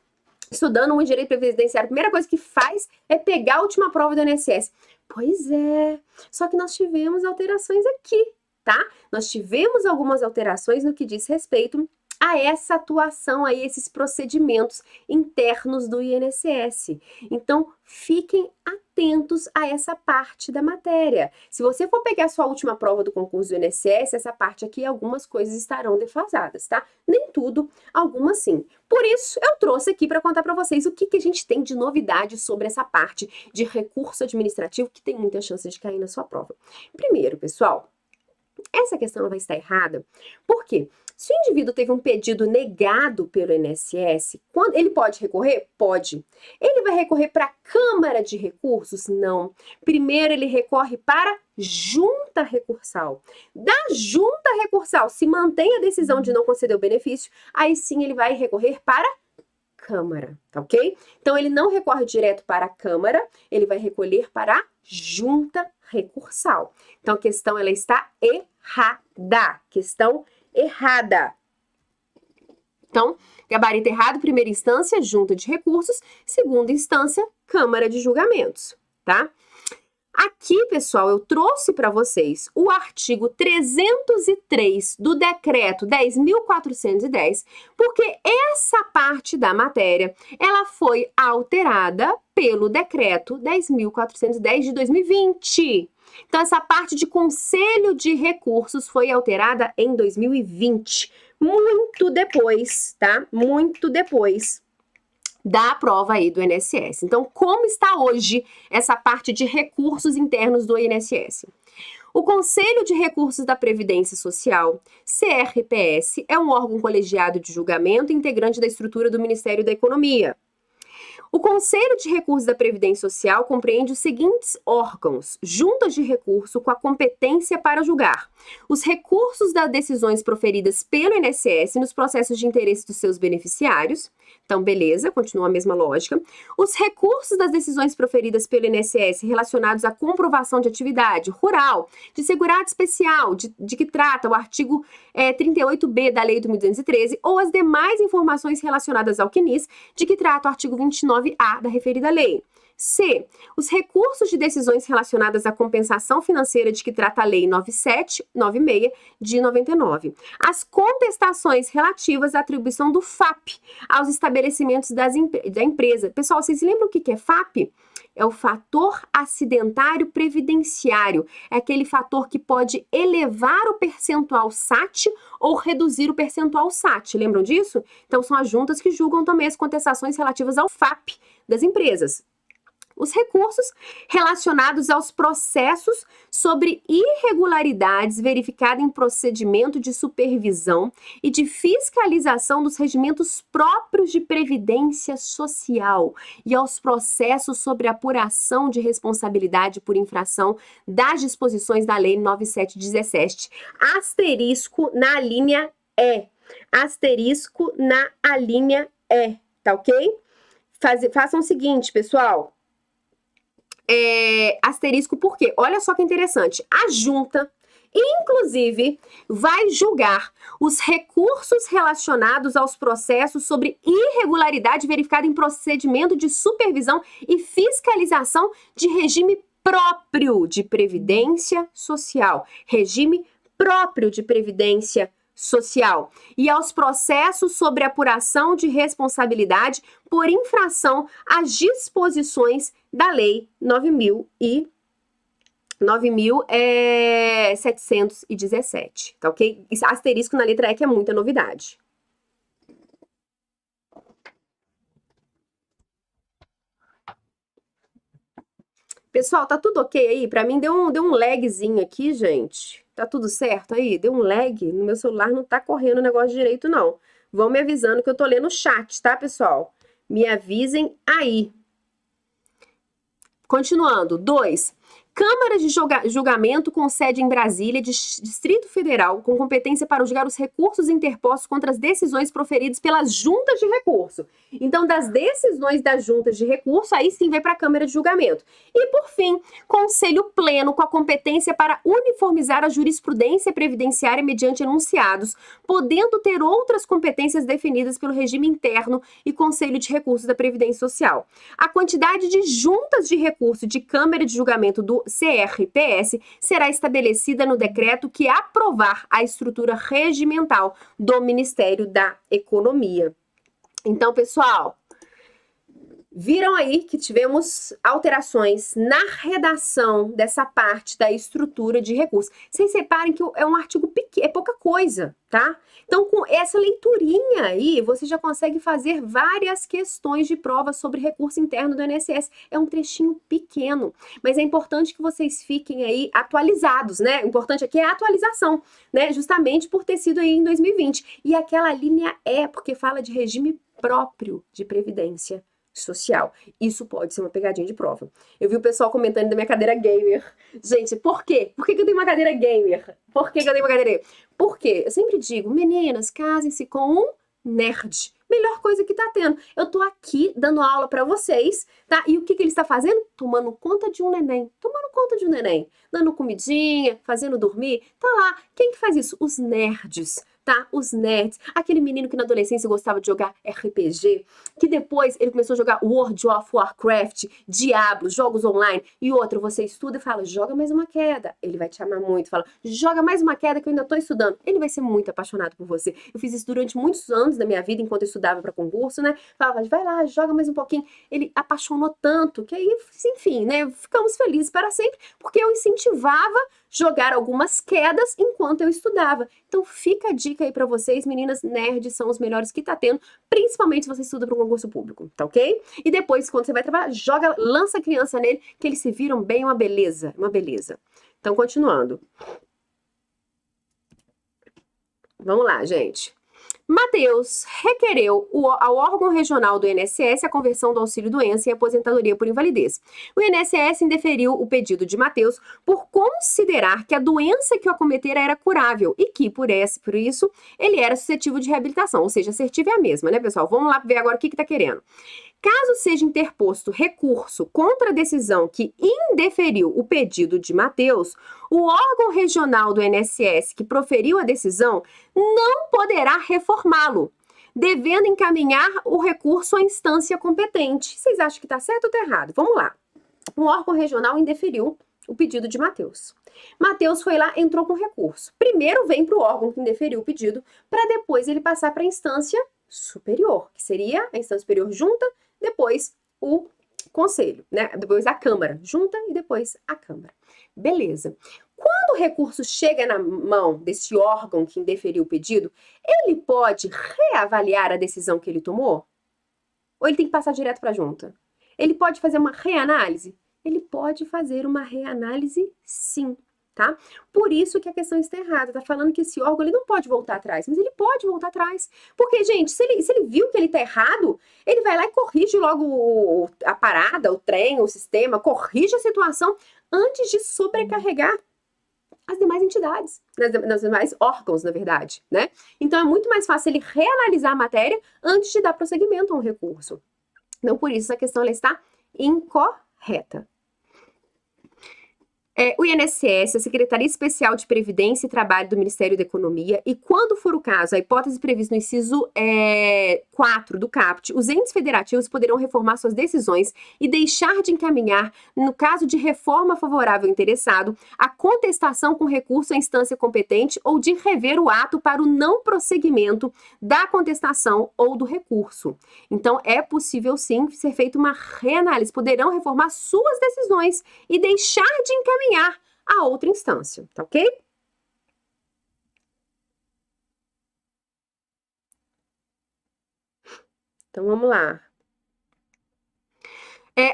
estudando um direito previdenciário, a primeira coisa que faz é pegar a última prova do INSS. Pois é, só que nós tivemos alterações aqui, tá? Nós tivemos algumas alterações no que diz respeito a essa atuação aí, esses procedimentos internos do INSS. Então, fiquem atentos a essa parte da matéria. Se você for pegar a sua última prova do concurso do INSS, essa parte aqui, algumas coisas estarão defasadas, tá? Nem tudo, algumas sim. Por isso, eu trouxe aqui para contar para vocês o que a gente tem de novidade sobre essa parte de recurso administrativo que tem muita chance de cair na sua prova. Primeiro, pessoal, essa questão vai estar errada. Por quê? Se o indivíduo teve um pedido negado pelo INSS, ele pode recorrer? Pode. Ele vai recorrer para a Câmara de Recursos? Não. Primeiro ele recorre para junta recursal. Da junta recursal, se mantém a decisão de não conceder o benefício, aí sim ele vai recorrer para Câmara, tá ok? Então ele não recorre direto para a Câmara, ele vai recolher para a junta recursal. Então a questão ela está errada. Questão errada. Então, gabarito errado, primeira instância, junta de recursos, segunda instância, Câmara de Julgamentos, tá? Aqui, pessoal, eu trouxe para vocês o artigo 303 do Decreto 10.410, porque essa parte da matéria, ela foi alterada pelo Decreto 10.410 de 2020. Então, essa parte de Conselho de Recursos foi alterada em 2020, muito depois, tá? Muito depois da prova aí do INSS. Então, como está hoje essa parte de recursos internos do INSS? O Conselho de Recursos da Previdência Social, CRPS, é um órgão colegiado de julgamento integrante da estrutura do Ministério da Economia. O Conselho de Recursos da Previdência Social compreende os seguintes órgãos: juntas de recurso com a competência para julgar os recursos das decisões proferidas pelo INSS nos processos de interesse dos seus beneficiários. Então, beleza, continua a mesma lógica. Os recursos das decisões proferidas pelo INSS relacionados à comprovação de atividade rural, de segurado especial, de que trata o artigo 38b da Lei 8.213, ou as demais informações relacionadas ao CNIS, de que trata o artigo 29A da referida lei. C. Os recursos de decisões relacionadas à compensação financeira de que trata a Lei 9796 de 99. As contestações relativas à atribuição do FAP aos estabelecimentos da empresa. Pessoal, vocês lembram o que é FAP? É o fator acidentário previdenciário. É aquele fator que pode elevar o percentual SAT ou reduzir o percentual SAT. Lembram disso? Então, são as juntas que julgam também as contestações relativas ao FAP das empresas. Os recursos relacionados aos processos sobre irregularidades verificadas em procedimento de supervisão e de fiscalização dos regimentos próprios de previdência social e aos processos sobre apuração de responsabilidade por infração das disposições da Lei 9717. Asterisco na linha E. Asterisco na alínea E, tá ok? Façam o seguinte, pessoal. Asterisco por quê? Olha só que interessante. A junta, inclusive, vai julgar os recursos relacionados aos processos sobre irregularidade verificada em procedimento de supervisão e fiscalização de regime próprio de previdência social. Regime próprio de previdência social. E aos processos sobre apuração de responsabilidade por infração às disposições da Lei 9.717, tá ok? Asterisco na letra E, que é muita novidade. Pessoal, tá tudo ok aí? Pra mim deu um lagzinho aqui, gente. Tá tudo certo aí? Deu um lag? No meu celular não tá correndo o negócio direito, não. Vão me avisando que eu tô lendo o chat, tá, pessoal? Me avisem aí. Continuando. 2. Câmara de julgamento com sede em Brasília, Distrito Federal, com competência para julgar os recursos interpostos contra as decisões proferidas pelas juntas de recurso. Então, das decisões das juntas de recurso, aí sim vai para a Câmara de Julgamento. E, por fim, Conselho Pleno, com a competência para uniformizar a jurisprudência previdenciária mediante enunciados, podendo ter outras competências definidas pelo regime interno e Conselho de Recursos da Previdência Social. A quantidade de juntas de recurso de Câmara de Julgamento do CRPS será estabelecida no decreto que aprovar a estrutura regimental do Ministério da Economia. Então, pessoal, viram aí que tivemos alterações na redação dessa parte da estrutura de recursos. Vocês reparem que é um artigo pequeno, é pouca coisa, tá? Então, com essa leiturinha aí, você já consegue fazer várias questões de prova sobre recurso interno do INSS. É um trechinho pequeno, mas é importante que vocês fiquem aí atualizados, né? O importante aqui é a atualização, né? Justamente por ter sido aí em 2020. E aquela linha é porque fala de regime próprio de previdência social. Isso pode ser uma pegadinha de prova. Eu vi o pessoal comentando da minha cadeira gamer. Gente, por quê? Por que eu tenho uma cadeira gamer? Por que eu tenho uma cadeira gamer? Por quê? Eu sempre digo, meninas, casem-se com um nerd. Melhor coisa que tá tendo. Eu tô aqui dando aula pra vocês, tá? E o que ele está fazendo? Tomando conta de um neném. Tomando conta de um neném. Dando comidinha, fazendo dormir. Tá lá. Quem que faz isso? Os nerds. Tá? Os nerds, aquele menino que na adolescência gostava de jogar RPG, que depois ele começou a jogar World of Warcraft, Diablo, jogos online, e outro, você estuda e fala, joga mais uma queda. Ele vai te amar muito, fala, joga mais uma queda que eu ainda tô estudando. Ele vai ser muito apaixonado por você. Eu fiz isso durante muitos anos da minha vida, enquanto eu estudava para concurso, né? Falava, vai lá, joga mais um pouquinho. Ele apaixonou tanto, que aí, enfim, né? Ficamos felizes para sempre, porque eu incentivava jogar algumas quedas enquanto eu estudava. Então fica a dica aí pra vocês, meninas, nerds são os melhores que tá tendo, principalmente se você estuda para um concurso público, tá ok? E depois, quando você vai trabalhar, joga, lança a criança nele, que eles se viram bem, uma beleza, uma beleza. Então, continuando. Vamos lá, gente. Matheus requereu ao órgão regional do INSS a conversão do auxílio-doença e aposentadoria por invalidez. O INSS indeferiu o pedido de Matheus por considerar que a doença que o acometera era curável e que, por isso, ele era suscetível de reabilitação, ou seja, assertiva é a mesma, né, pessoal? Vamos lá ver agora o que tá querendo. Caso seja interposto recurso contra a decisão que indeferiu o pedido de Matheus, o órgão regional do INSS que proferiu a decisão não poderá reformá-lo, devendo encaminhar o recurso à instância competente. Vocês acham que está certo ou está errado? Vamos lá. Um órgão regional indeferiu o pedido de Matheus. Matheus foi lá, entrou com recurso. Primeiro vem para o órgão que indeferiu o pedido, para depois ele passar para a instância superior, que seria a instância superior junta, depois o conselho, né? Depois a Câmara, junta e depois a Câmara. Beleza. Quando o recurso chega na mão desse órgão que indeferiu o pedido, ele pode reavaliar a decisão que ele tomou? Ou ele tem que passar direto para a junta? Ele pode fazer uma reanálise? Ele pode fazer uma reanálise, sim, tá? Por isso que a questão está errada. Tá falando que esse órgão ele não pode voltar atrás, mas ele pode voltar atrás. Porque, gente, se ele viu que ele tá errado, ele vai lá e corrige logo a parada, o trem, o sistema, corrige a situação antes de sobrecarregar as demais entidades, nas demais órgãos, na verdade, né? Então, é muito mais fácil ele reanalisar a matéria antes de dar prosseguimento a um recurso. Então, por isso, a questão ela está incorreta. O INSS, a Secretaria Especial de Previdência e Trabalho do Ministério da Economia, e quando for o caso, a hipótese prevista no inciso 4 do CAPT, os entes federativos poderão reformar suas decisões e deixar de encaminhar, no caso de reforma favorável ao interessado, a contestação com recurso à instância competente ou de rever o ato para o não prosseguimento da contestação ou do recurso. Então, é possível, sim, ser feita uma reanálise. Poderão reformar suas decisões e deixar de encaminhar a outra instância, tá ok? Então, vamos lá.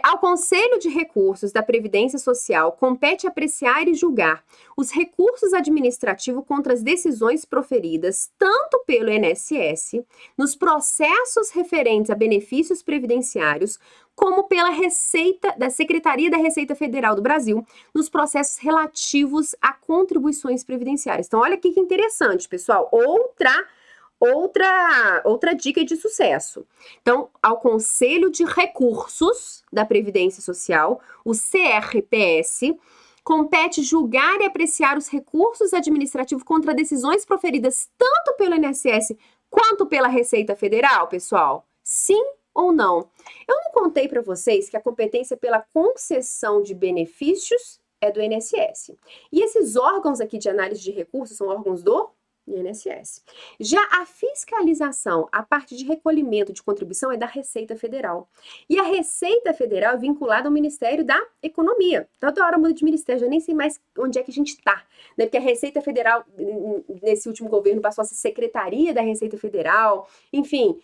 Ao Conselho de Recursos da Previdência Social compete apreciar e julgar os recursos administrativos contra as decisões proferidas tanto pelo INSS, nos processos referentes a benefícios previdenciários, como pela da Secretaria da Receita Federal do Brasil, nos processos relativos a contribuições previdenciárias. Então, olha aqui que interessante, pessoal. Outra dica de sucesso. Então, ao Conselho de Recursos da Previdência Social, o CRPS, compete julgar e apreciar os recursos administrativos contra decisões proferidas tanto pelo INSS quanto pela Receita Federal, pessoal? Sim ou não? Eu não contei para vocês que a competência pela concessão de benefícios é do INSS. E esses órgãos aqui de análise de recursos são órgãos do INSS. Já a fiscalização, a parte de recolhimento de contribuição é da Receita Federal. E a Receita Federal é vinculada ao Ministério da Economia. Toda hora muda de ministério, já nem sei mais onde é que a gente tá, né? Porque a Receita Federal, nesse último governo, passou a ser Secretaria da Receita Federal, enfim,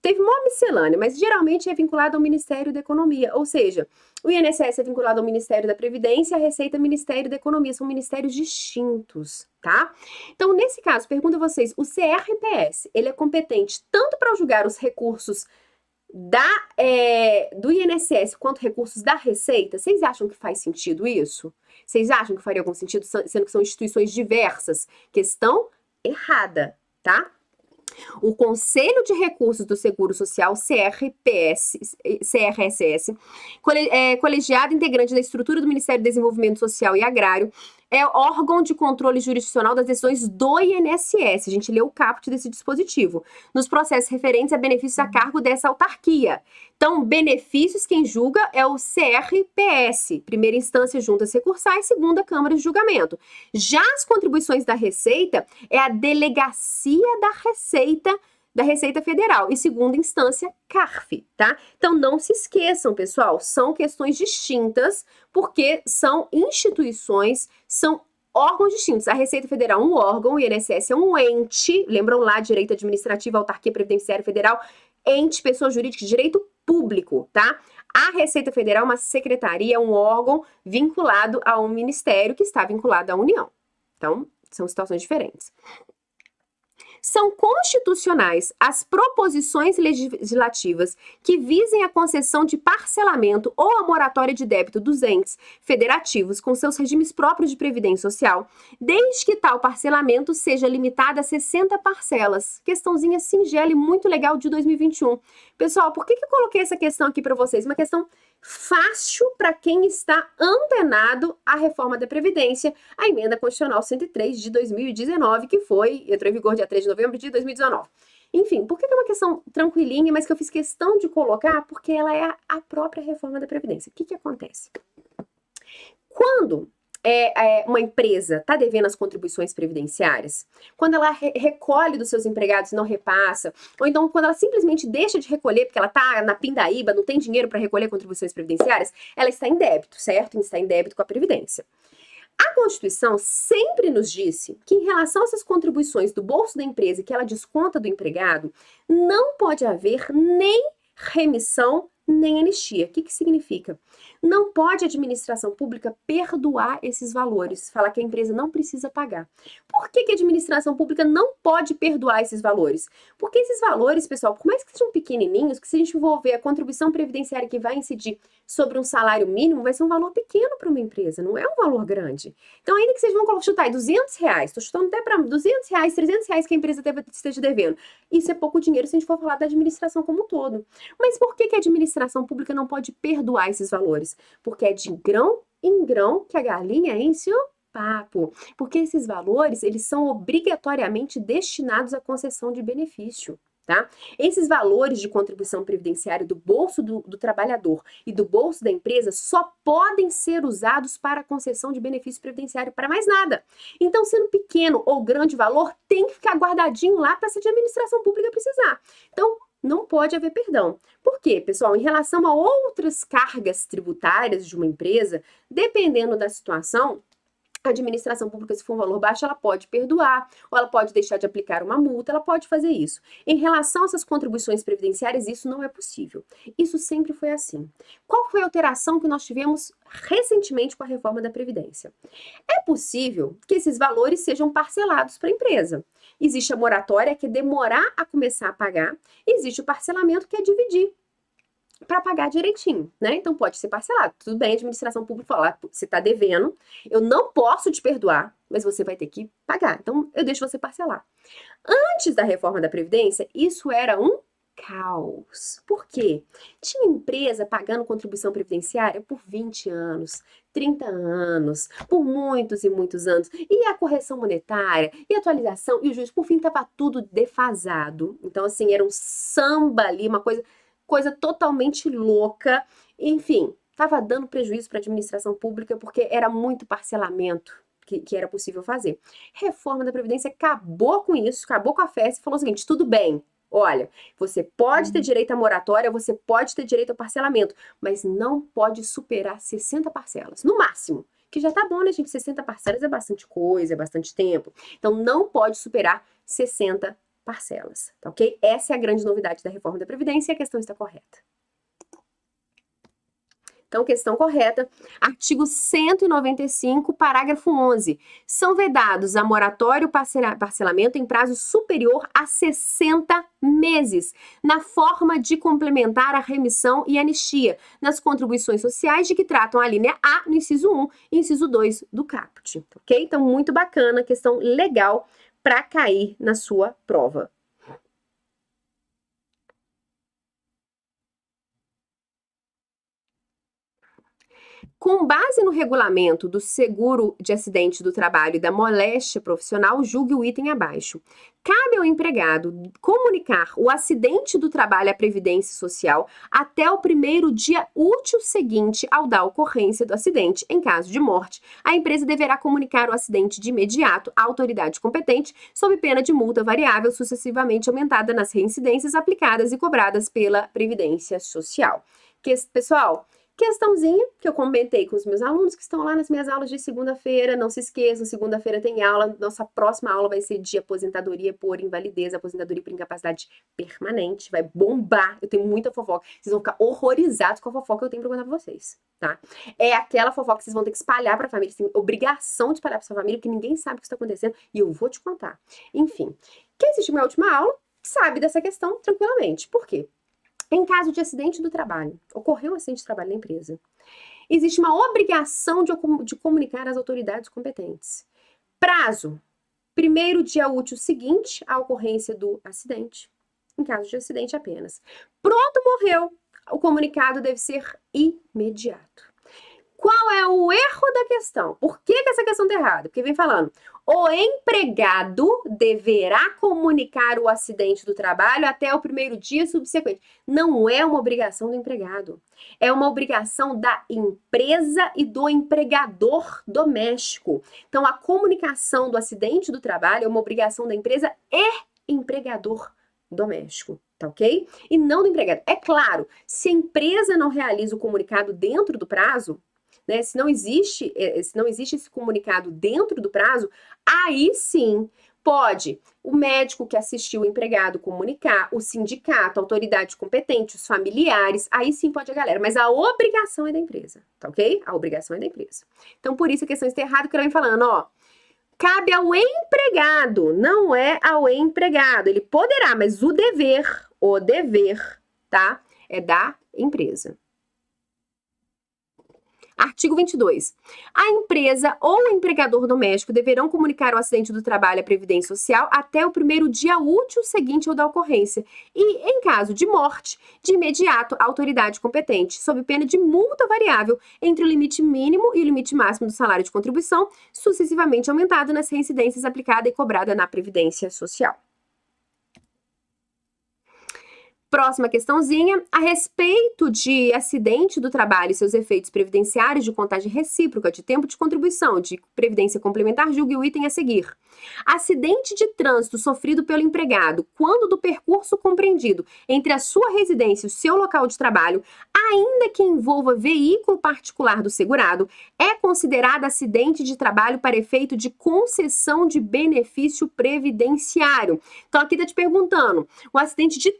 teve uma miscelânea, mas geralmente é vinculado ao Ministério da Economia, ou seja, o INSS é vinculado ao Ministério da Previdência, a Receita ao Ministério da Economia, são ministérios distintos, tá? Então, nesse caso, pergunto a vocês, o CRPS, ele é competente tanto para julgar os recursos do INSS quanto recursos da Receita? Vocês acham que faz sentido isso? Vocês acham que faria algum sentido, sendo que são instituições diversas? Questão errada, tá? O Conselho de Recursos do Seguro Social, CRSS, colegiado integrante da estrutura do Ministério do Desenvolvimento Social e Agrário, é órgão de controle jurisdicional das decisões do INSS. A gente leu o caput desse dispositivo. Nos processos referentes a benefícios a cargo dessa autarquia. Então, benefícios quem julga é o CRPS, primeira instância juntas recursais, segunda Câmara de Julgamento. Já as contribuições da Receita é a Delegacia da Receita Federal e segunda instância, CARF, tá? Então, não se esqueçam, pessoal, são questões distintas, porque são instituições, são órgãos distintos. A Receita Federal é um órgão, o INSS é um ente, lembram lá, direito administrativo, autarquia previdenciária federal, ente, pessoa jurídica, direito público, tá? A Receita Federal é uma secretaria, um órgão vinculado a um ministério que está vinculado à União. Então, são situações diferentes. São constitucionais as proposições legislativas que visem a concessão de parcelamento ou a moratória de débito dos entes federativos com seus regimes próprios de previdência social, desde que tal parcelamento seja limitado a 60 parcelas. Questãozinha singela e muito legal de 2021. Pessoal, por que eu coloquei essa questão aqui para vocês? Uma questão fácil para quem está antenado à reforma da Previdência, a Emenda Constitucional 103 de 2019, que entrou em vigor dia 3 de novembro de 2019. Enfim, por que é uma questão tranquilinha, mas que eu fiz questão de colocar? Porque ela é a própria reforma da Previdência. O que acontece? Quando uma empresa está devendo as contribuições previdenciárias, quando ela recolhe dos seus empregados e não repassa, ou então quando ela simplesmente deixa de recolher porque ela está na pindaíba, não tem dinheiro para recolher contribuições previdenciárias, ela está em débito, certo? Está em débito com a Previdência. A Constituição sempre nos disse que, em relação a essas contribuições do bolso da empresa que ela desconta do empregado, não pode haver nem remissão nem anistia. O que significa? Não pode a administração pública perdoar esses valores, falar que a empresa não precisa pagar. Por que a administração pública não pode perdoar esses valores? Porque esses valores, pessoal, por mais que sejam pequenininhos, que se a gente for ver a contribuição previdenciária que vai incidir sobre um salário mínimo, vai ser um valor pequeno para uma empresa, não é um valor grande. Então, ainda que vocês vão chutar aí R$200, estou chutando até para R$200, R$300 que a empresa esteja devendo. Isso é pouco dinheiro se a gente for falar da administração como um todo. Mas por que a administração pública não pode perdoar esses valores? Porque é de grão em grão que a galinha enche o papo. Porque esses valores, eles são obrigatoriamente destinados à concessão de benefício. Tá? Esses valores de contribuição previdenciária do bolso do trabalhador e do bolso da empresa só podem ser usados para a concessão de benefício previdenciário, para mais nada. Então, sendo pequeno ou grande valor, tem que ficar guardadinho lá para se a administração pública precisar. Então, não pode haver perdão. Por quê, pessoal? Em relação a outras cargas tributárias de uma empresa, dependendo da situação, a administração pública, se for um valor baixo, ela pode perdoar, ou ela pode deixar de aplicar uma multa, ela pode fazer isso. Em relação a essas contribuições previdenciárias, isso não é possível. Isso sempre foi assim. Qual foi a alteração que nós tivemos recentemente com a reforma da Previdência? É possível que esses valores sejam parcelados para a empresa. Existe a moratória, que é demorar a começar a pagar, e existe o parcelamento, que é dividir para pagar direitinho, né? Então pode ser parcelado. Tudo bem, a administração pública fala, você está devendo, eu não posso te perdoar, mas você vai ter que pagar. Então eu deixo você parcelar. Antes da reforma da Previdência, isso era um caos. Por quê? Tinha empresa pagando contribuição previdenciária por 20 anos, 30 anos, por muitos e muitos anos. E a correção monetária, e a atualização, e o juiz, por fim, estava tudo defasado. Então, assim, era um samba ali, uma coisa totalmente louca. Enfim, estava dando prejuízo para a administração pública porque era muito parcelamento que era possível fazer. Reforma da Previdência acabou com isso, acabou com a festa e falou o seguinte, tudo bem, olha, você pode ter direito à moratória, você pode ter direito ao parcelamento, mas não pode superar 60 parcelas, no máximo. Que já tá bom, né, gente? 60 parcelas é bastante coisa, é bastante tempo. Então, não pode superar 60 parcelas, tá ok? Essa é a grande novidade da reforma da Previdência e a questão está correta. Então, questão correta. Artigo 195, parágrafo 11. São vedados a moratória e o parcelamento em prazo superior a 60 meses, na forma de complementar a remissão e anistia nas contribuições sociais de que tratam a linha A no inciso 1 e inciso 2 do caput, ok? Então, muito bacana, questão legal para cair na sua prova. Com base no regulamento do seguro de acidente do trabalho e da moléstia profissional, julgue o item abaixo. Cabe ao empregado comunicar o acidente do trabalho à Previdência Social até o primeiro dia útil seguinte ao da ocorrência do acidente. Em caso de morte, a empresa deverá comunicar o acidente de imediato à autoridade competente, sob pena de multa variável sucessivamente aumentada nas reincidências aplicadas e cobradas pela Previdência Social. Pessoal, questãozinha que eu comentei com os meus alunos que estão lá nas minhas aulas de segunda-feira. Não se esqueçam, segunda-feira tem aula. Nossa próxima aula vai ser de aposentadoria por invalidez, aposentadoria por incapacidade permanente. Vai bombar. Eu tenho muita fofoca. Vocês vão ficar horrorizados com a fofoca que eu tenho pra contar pra vocês, tá? É aquela fofoca que vocês vão ter que espalhar pra família. Vocês têm obrigação de espalhar pra sua família, porque ninguém sabe o que está acontecendo e eu vou te contar. Enfim, quem assistiu minha última aula sabe dessa questão tranquilamente. Por quê? Em caso de acidente do trabalho, ocorreu um acidente de trabalho na empresa, existe uma obrigação de comunicar às autoridades competentes. Prazo, primeiro dia útil seguinte à ocorrência do acidente, em caso de acidente apenas. Pronto, morreu, o comunicado deve ser imediato. Qual é o erro da questão? Por que essa questão tá errada? Porque vem falando, o empregado deverá comunicar o acidente do trabalho até o primeiro dia subsequente. Não é uma obrigação do empregado. É uma obrigação da empresa e do empregador doméstico. Então, a comunicação do acidente do trabalho é uma obrigação da empresa e empregador doméstico. Tá ok? E não do empregado. É claro, se a empresa não realiza o comunicado dentro do prazo, né, se não existe esse comunicado dentro do prazo, aí sim pode o médico que assistiu o empregado comunicar, o sindicato, a autoridade competente, os familiares, aí sim pode a galera. Mas a obrigação é da empresa, tá ok? A obrigação é da empresa. Então, por isso a questão está errada, que ela vem falando, ó, cabe ao empregado, não é ao empregado. Ele poderá, mas o dever, tá? É da empresa. Artigo 22. A empresa ou o empregador doméstico deverão comunicar o acidente do trabalho à Previdência Social até o primeiro dia útil seguinte ao da ocorrência e, em caso de morte, de imediato à autoridade competente, sob pena de multa variável entre o limite mínimo e o limite máximo do salário de contribuição, sucessivamente aumentado nas reincidências aplicada e cobrada na Previdência Social. Próxima questãozinha, a respeito de acidente do trabalho e seus efeitos previdenciários de contagem recíproca, de tempo de contribuição, de previdência complementar, julgue o item a seguir. Acidente de trânsito sofrido pelo empregado quando do percurso compreendido entre a sua residência e o seu local de trabalho, ainda que envolva veículo particular do segurado, é considerado acidente de trabalho para efeito de concessão de benefício previdenciário. Então aqui tá te perguntando, o acidente de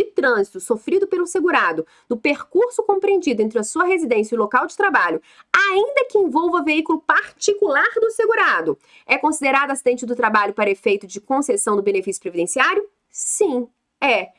trânsito sofrido pelo segurado, do percurso compreendido entre a sua residência e o local de trabalho, ainda que envolva veículo particular do segurado, é considerado acidente do trabalho para efeito de concessão do benefício previdenciário? Sim, é.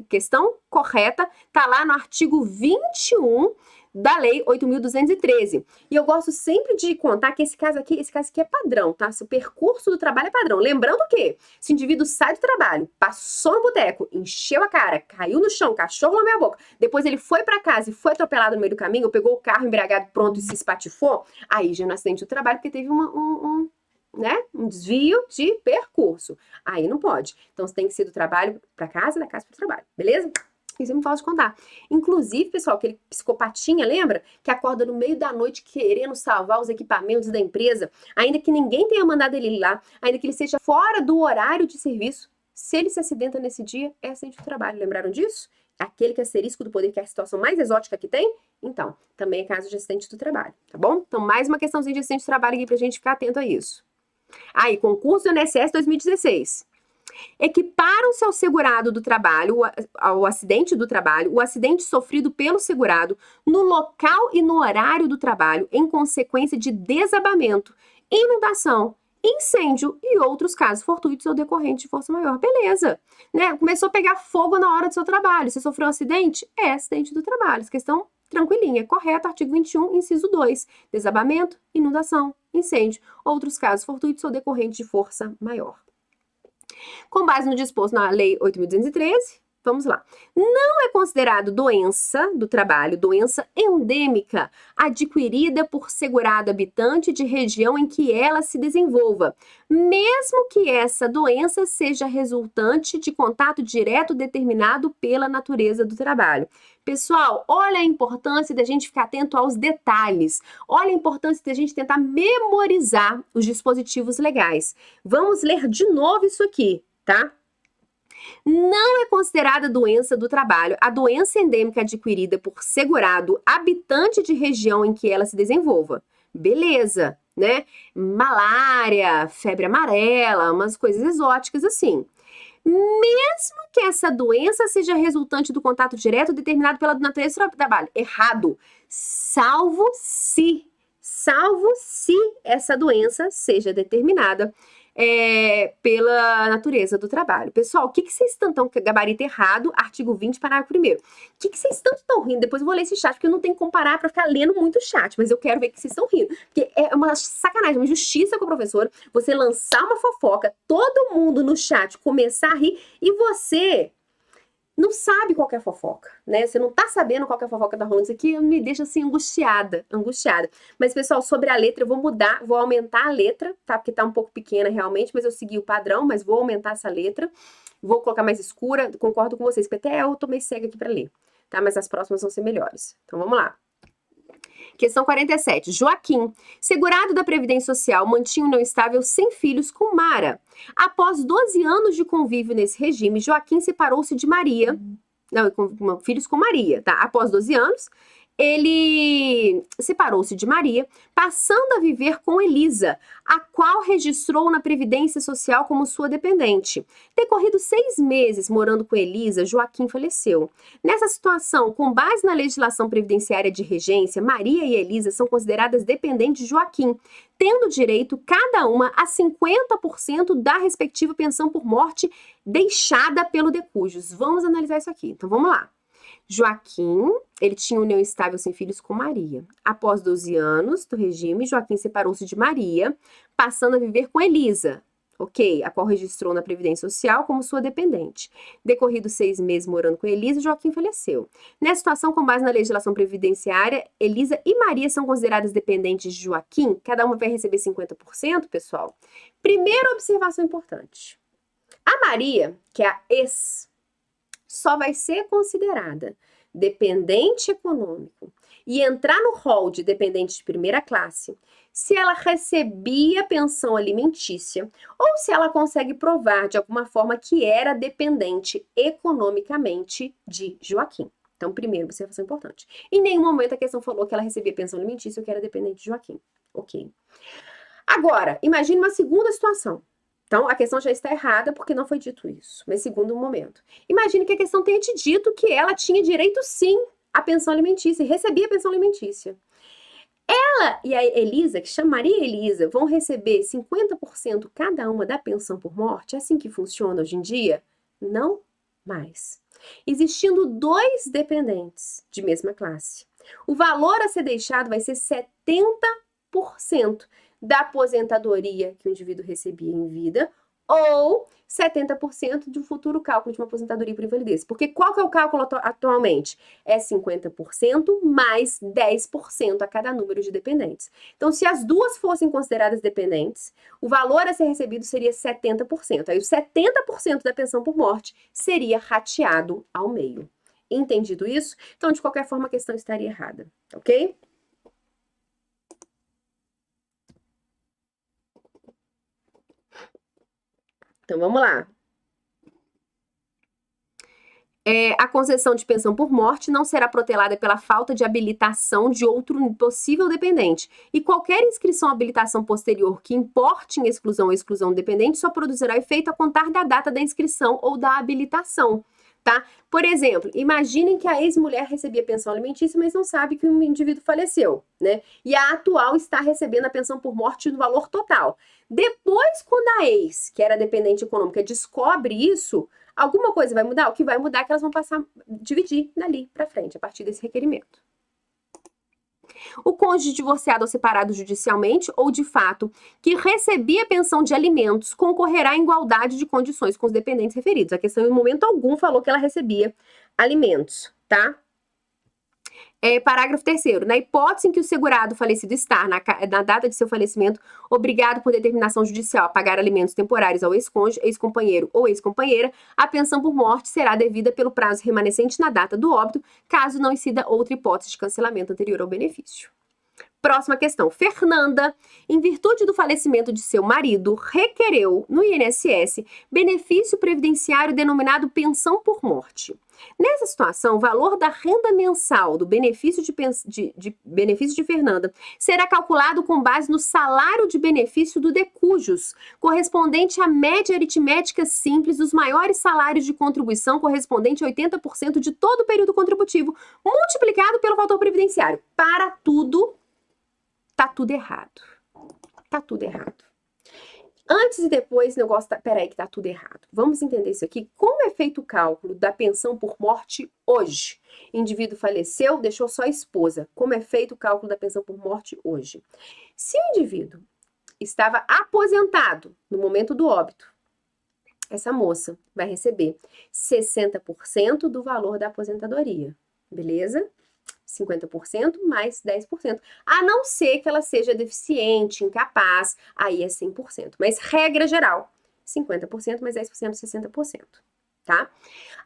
Questão correta, tá lá no artigo 21 da Lei 8.213. E eu gosto sempre de contar que esse caso aqui é padrão, tá? Se o percurso do trabalho é padrão. Lembrando o quê? Se o indivíduo sai do trabalho, passou no boteco, encheu a cara, caiu no chão, cachorro lambeu a boca, depois ele foi pra casa e foi atropelado no meio do caminho, ou pegou o carro embriagado pronto e se espatifou, aí já é um acidente do trabalho, porque teve um desvio de percurso. Aí não pode. Então, você tem que ser do trabalho para casa, da casa para o trabalho, beleza? Isso eu me posso contar. Inclusive, pessoal, aquele psicopatinha, lembra? Que acorda no meio da noite querendo salvar os equipamentos da empresa, ainda que ninguém tenha mandado ele ir lá, ainda que ele seja fora do horário de serviço, se ele se acidenta nesse dia, é acidente do trabalho. Lembraram disso? Aquele que é asterisco do poder, que é a situação mais exótica que tem? Então, também é caso de acidente do trabalho, tá bom? Então, mais uma questãozinha de acidente do trabalho aqui pra gente ficar atento a isso. Aí, concurso do INSS 2016. Equiparam-se ao segurado do trabalho, ao acidente do trabalho, o acidente sofrido pelo segurado no local e no horário do trabalho em consequência de desabamento, inundação, incêndio e outros casos fortuitos ou decorrentes de força maior. Beleza, né? Começou a pegar fogo na hora do seu trabalho. Você sofreu um acidente? É acidente do trabalho. Essa questão tranquilinha, correto, artigo 21, inciso 2. Desabamento, inundação, incêndio, outros casos fortuitos ou decorrentes de força maior. Com base no disposto na Lei 8.213, vamos lá. Não é considerado doença do trabalho, doença endêmica, adquirida por segurado habitante de região em que ela se desenvolva, mesmo que essa doença seja resultante de contato direto determinado pela natureza do trabalho. Pessoal, olha a importância da gente ficar atento aos detalhes. Olha a importância da gente tentar memorizar os dispositivos legais. Vamos ler de novo isso aqui, tá? Não é considerada doença do trabalho a doença endêmica adquirida por segurado habitante de região em que ela se desenvolva. Beleza, né? Malária, febre amarela, umas coisas exóticas assim. Mesmo que essa doença seja resultante do contato direto determinado pela natureza do trabalho. Errado. Salvo se essa doença seja determinada pela natureza do trabalho. Pessoal, o que vocês estão gabarito errado, artigo 20, parágrafo 1º. O que vocês estão rindo? Depois eu vou ler esse chat, porque eu não tenho que comparar para ficar lendo muito o chat, mas eu quero ver que vocês estão rindo. Porque é uma sacanagem, uma injustiça com a professora, você lançar uma fofoca, todo mundo no chat começar a rir, e você não sabe qual que é a fofoca, né? Você não tá sabendo qual que é a fofoca da rolando. Isso aqui me deixa assim angustiada. Mas, pessoal, sobre a letra, eu vou mudar, vou aumentar a letra, tá? Porque tá um pouco pequena realmente, mas eu segui o padrão, mas vou aumentar essa letra. Vou colocar mais escura, concordo com vocês, porque até eu tô meio cega aqui pra ler, tá? Mas as próximas vão ser melhores. Então, vamos lá. Questão 47. Joaquim, segurado da Previdência Social, mantinha união estável sem filhos com Mara. Após 12 anos de convívio nesse regime, Joaquim separou-se de Maria. Não, filhos com Maria, tá? Após 12 anos, ele separou-se de Maria, passando a viver com Elisa, a qual registrou na Previdência Social como sua dependente. Decorridos 6 meses morando com Elisa, Joaquim faleceu. Nessa situação, com base na legislação previdenciária de regência, Maria e Elisa são consideradas dependentes de Joaquim, tendo direito cada uma a 50% da respectiva pensão por morte deixada pelo decujus. Vamos analisar isso aqui. Então, vamos lá. Joaquim, ele tinha união estável sem filhos com Maria. Após 12 anos do regime, Joaquim separou-se de Maria, passando a viver com Elisa, ok? A qual registrou na Previdência Social como sua dependente. Decorridos 6 meses morando com Elisa, Joaquim faleceu. Nessa situação, com base na legislação previdenciária, Elisa e Maria são consideradas dependentes de Joaquim. Cada uma vai receber 50%, pessoal. Primeira observação importante. A Maria, que é a ex, só vai ser considerada dependente econômico e entrar no rol de dependente de primeira classe se ela recebia pensão alimentícia ou se ela consegue provar de alguma forma que era dependente economicamente de Joaquim. Então, primeira observação importante. Em nenhum momento a questão falou que ela recebia pensão alimentícia ou que era dependente de Joaquim. Ok. Agora, imagine uma segunda situação. Então, a questão já está errada porque não foi dito isso. Mas segundo momento. Imagine que a questão tenha te dito que ela tinha direito, sim, à pensão alimentícia e recebia a pensão alimentícia. Ela e a Elisa, que chamaria Elisa, vão receber 50% cada uma da pensão por morte? É assim que funciona hoje em dia? Não mais. Existindo 2 dependentes de mesma classe, o valor a ser deixado vai ser 70% da aposentadoria que o indivíduo recebia em vida ou 70% do futuro cálculo de uma aposentadoria por invalidez. Porque qual que é o cálculo atualmente? É 50% mais 10% a cada número de dependentes. Então, se as duas fossem consideradas dependentes, o valor a ser recebido seria 70%. Aí, os 70% da pensão por morte seria rateado ao meio. Entendido isso? Então, de qualquer forma, a questão estaria errada, ok? Então, vamos lá. A concessão de pensão por morte não será protelada pela falta de habilitação de outro possível dependente. E qualquer inscrição ou habilitação posterior que importe em exclusão ou exclusão do dependente só produzirá efeito a contar da data da inscrição ou da habilitação. Tá? Por exemplo, imaginem que a ex-mulher recebia pensão alimentícia, mas não sabe que o indivíduo faleceu, né? E a atual está recebendo a pensão por morte no valor total. Depois, quando a ex, que era dependente econômica, descobre isso, alguma coisa vai mudar? O que vai mudar é que elas vão passar a dividir dali para frente, a partir desse requerimento. O cônjuge divorciado ou separado judicialmente ou de fato que recebia pensão de alimentos concorrerá em igualdade de condições com os dependentes referidos. A questão em momento algum falou que ela recebia alimentos, tá? Parágrafo 3º. Na hipótese em que o segurado falecido estar, na data de seu falecimento, obrigado por determinação judicial a pagar alimentos temporários ao ex-cônjuge, ex-companheiro ou ex-companheira, a pensão por morte será devida pelo prazo remanescente na data do óbito, caso não incida outra hipótese de cancelamento anterior ao benefício. Próxima questão. Fernanda, em virtude do falecimento de seu marido, requereu no INSS benefício previdenciário denominado pensão por morte. Nessa situação, o valor da renda mensal do benefício de Fernanda será calculado com base no salário de benefício do decujus, correspondente à média aritmética simples dos maiores salários de contribuição correspondente a 80% de todo o período contributivo, multiplicado pelo valor previdenciário. Para tudo, tá tudo errado. Tá tudo errado. Antes e depois, o negócio tá... Peraí que tá tudo errado. Vamos entender isso aqui. Como é feito o cálculo da pensão por morte hoje? Indivíduo faleceu, deixou só a esposa. Como é feito o cálculo da pensão por morte hoje? Se o indivíduo estava aposentado no momento do óbito, essa moça vai receber 60% do valor da aposentadoria, beleza? 50% mais 10%. A não ser que ela seja deficiente, incapaz, aí é 100%. Mas regra geral, 50% mais 10%, 60%. Tá?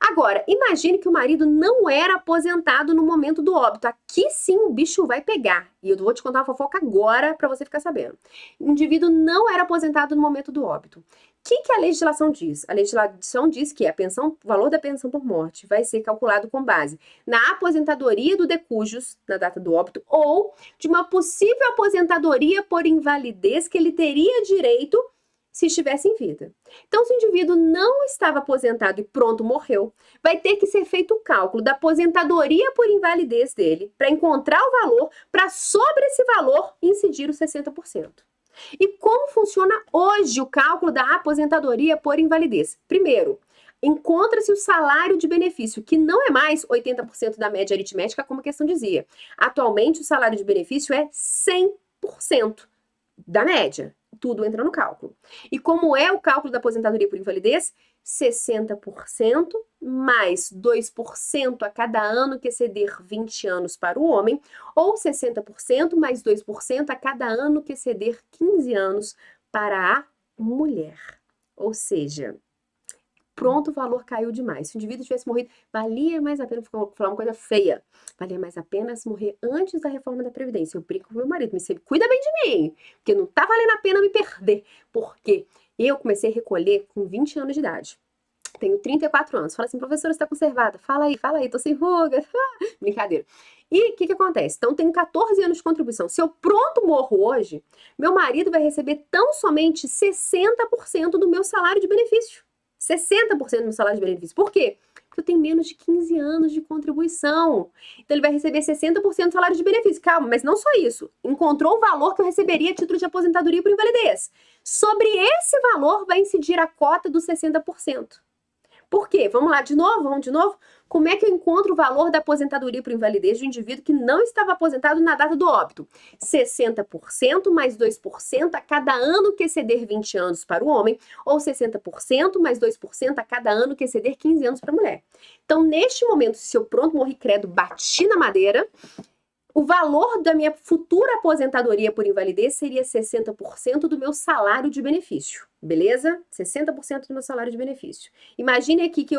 Agora, imagine que o marido não era aposentado no momento do óbito. Aqui sim o bicho vai pegar. E eu vou te contar uma fofoca agora para você ficar sabendo. O indivíduo não era aposentado no momento do óbito. O que a legislação diz? A legislação diz que o valor da pensão por morte vai ser calculado com base na aposentadoria do decujus, na data do óbito, ou de uma possível aposentadoria por invalidez que ele teria direito se estivesse em vida. Então, se o indivíduo não estava aposentado e pronto, morreu, vai ter que ser feito o cálculo da aposentadoria por invalidez dele para encontrar o valor, para sobre esse valor incidir os 60%. E como funciona hoje o cálculo da aposentadoria por invalidez? Primeiro, encontra-se o salário de benefício, que não é mais 80% da média aritmética, como a questão dizia. Atualmente, o salário de benefício é 100% da média. Tudo entra no cálculo. E como é o cálculo da aposentadoria por invalidez? 60% mais 2% a cada ano que exceder 20 anos para o homem, ou 60% mais 2% a cada ano que exceder 15 anos para a mulher. Ou seja, pronto, o valor caiu demais. Se o indivíduo tivesse morrido, valia mais a pena, vou falar uma coisa feia, valia mais a pena se morrer antes da reforma da Previdência. Eu brinco com meu marido, me sempre cuida bem de mim, porque não tá valendo a pena me perder. Porque eu comecei a recolher com 20 anos de idade. Tenho 34 anos. Fala assim, professora, você tá conservada? Fala aí, tô sem ruga. Brincadeira. E o que acontece? Então, tenho 14 anos de contribuição. Se eu pronto morro hoje, meu marido vai receber tão somente 60% do meu salário de benefício. 60% do meu salário de benefício. Por quê? Porque eu tenho menos de 15 anos de contribuição. Então, ele vai receber 60% do salário de benefício. Calma, mas não só isso. Encontrou o valor que eu receberia a título de aposentadoria por invalidez. Sobre esse valor vai incidir a cota dos 60%. Por quê? Vamos lá, vamos de novo? Como é que eu encontro o valor da aposentadoria por invalidez do indivíduo que não estava aposentado na data do óbito? 60% mais 2% a cada ano que exceder 20 anos para o homem, ou 60% mais 2% a cada ano que exceder 15 anos para a mulher. Então, neste momento, se eu pronto morri credo, bati na madeira, o valor da minha futura aposentadoria por invalidez seria 60% do meu salário de benefício, beleza? 60% do meu salário de benefício. Imagine aqui que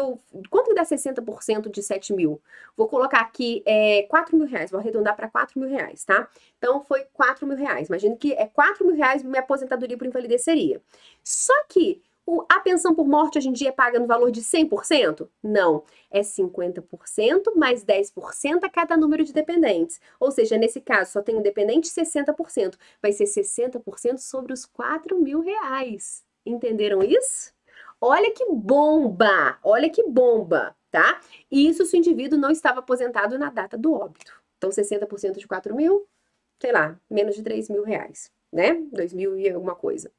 quanto que dá 60% de 7 mil? Vou colocar aqui 4 mil reais, vou arredondar para 4 mil reais, tá? Então, foi 4 mil reais. Imagine que 4 mil reais minha aposentadoria por invalidez seria. Só que a pensão por morte hoje em dia é paga no valor de 100%? Não, é 50% mais 10% a cada número de dependentes. Ou seja, nesse caso, só tenho dependente 60%. Vai ser 60% sobre os 4 mil reais. Entenderam isso? Olha que bomba! Olha que bomba, tá? Isso se o indivíduo não estava aposentado na data do óbito. Então, 60% de 4 mil, sei lá, menos de 3 mil reais, né? 2 mil e alguma coisa.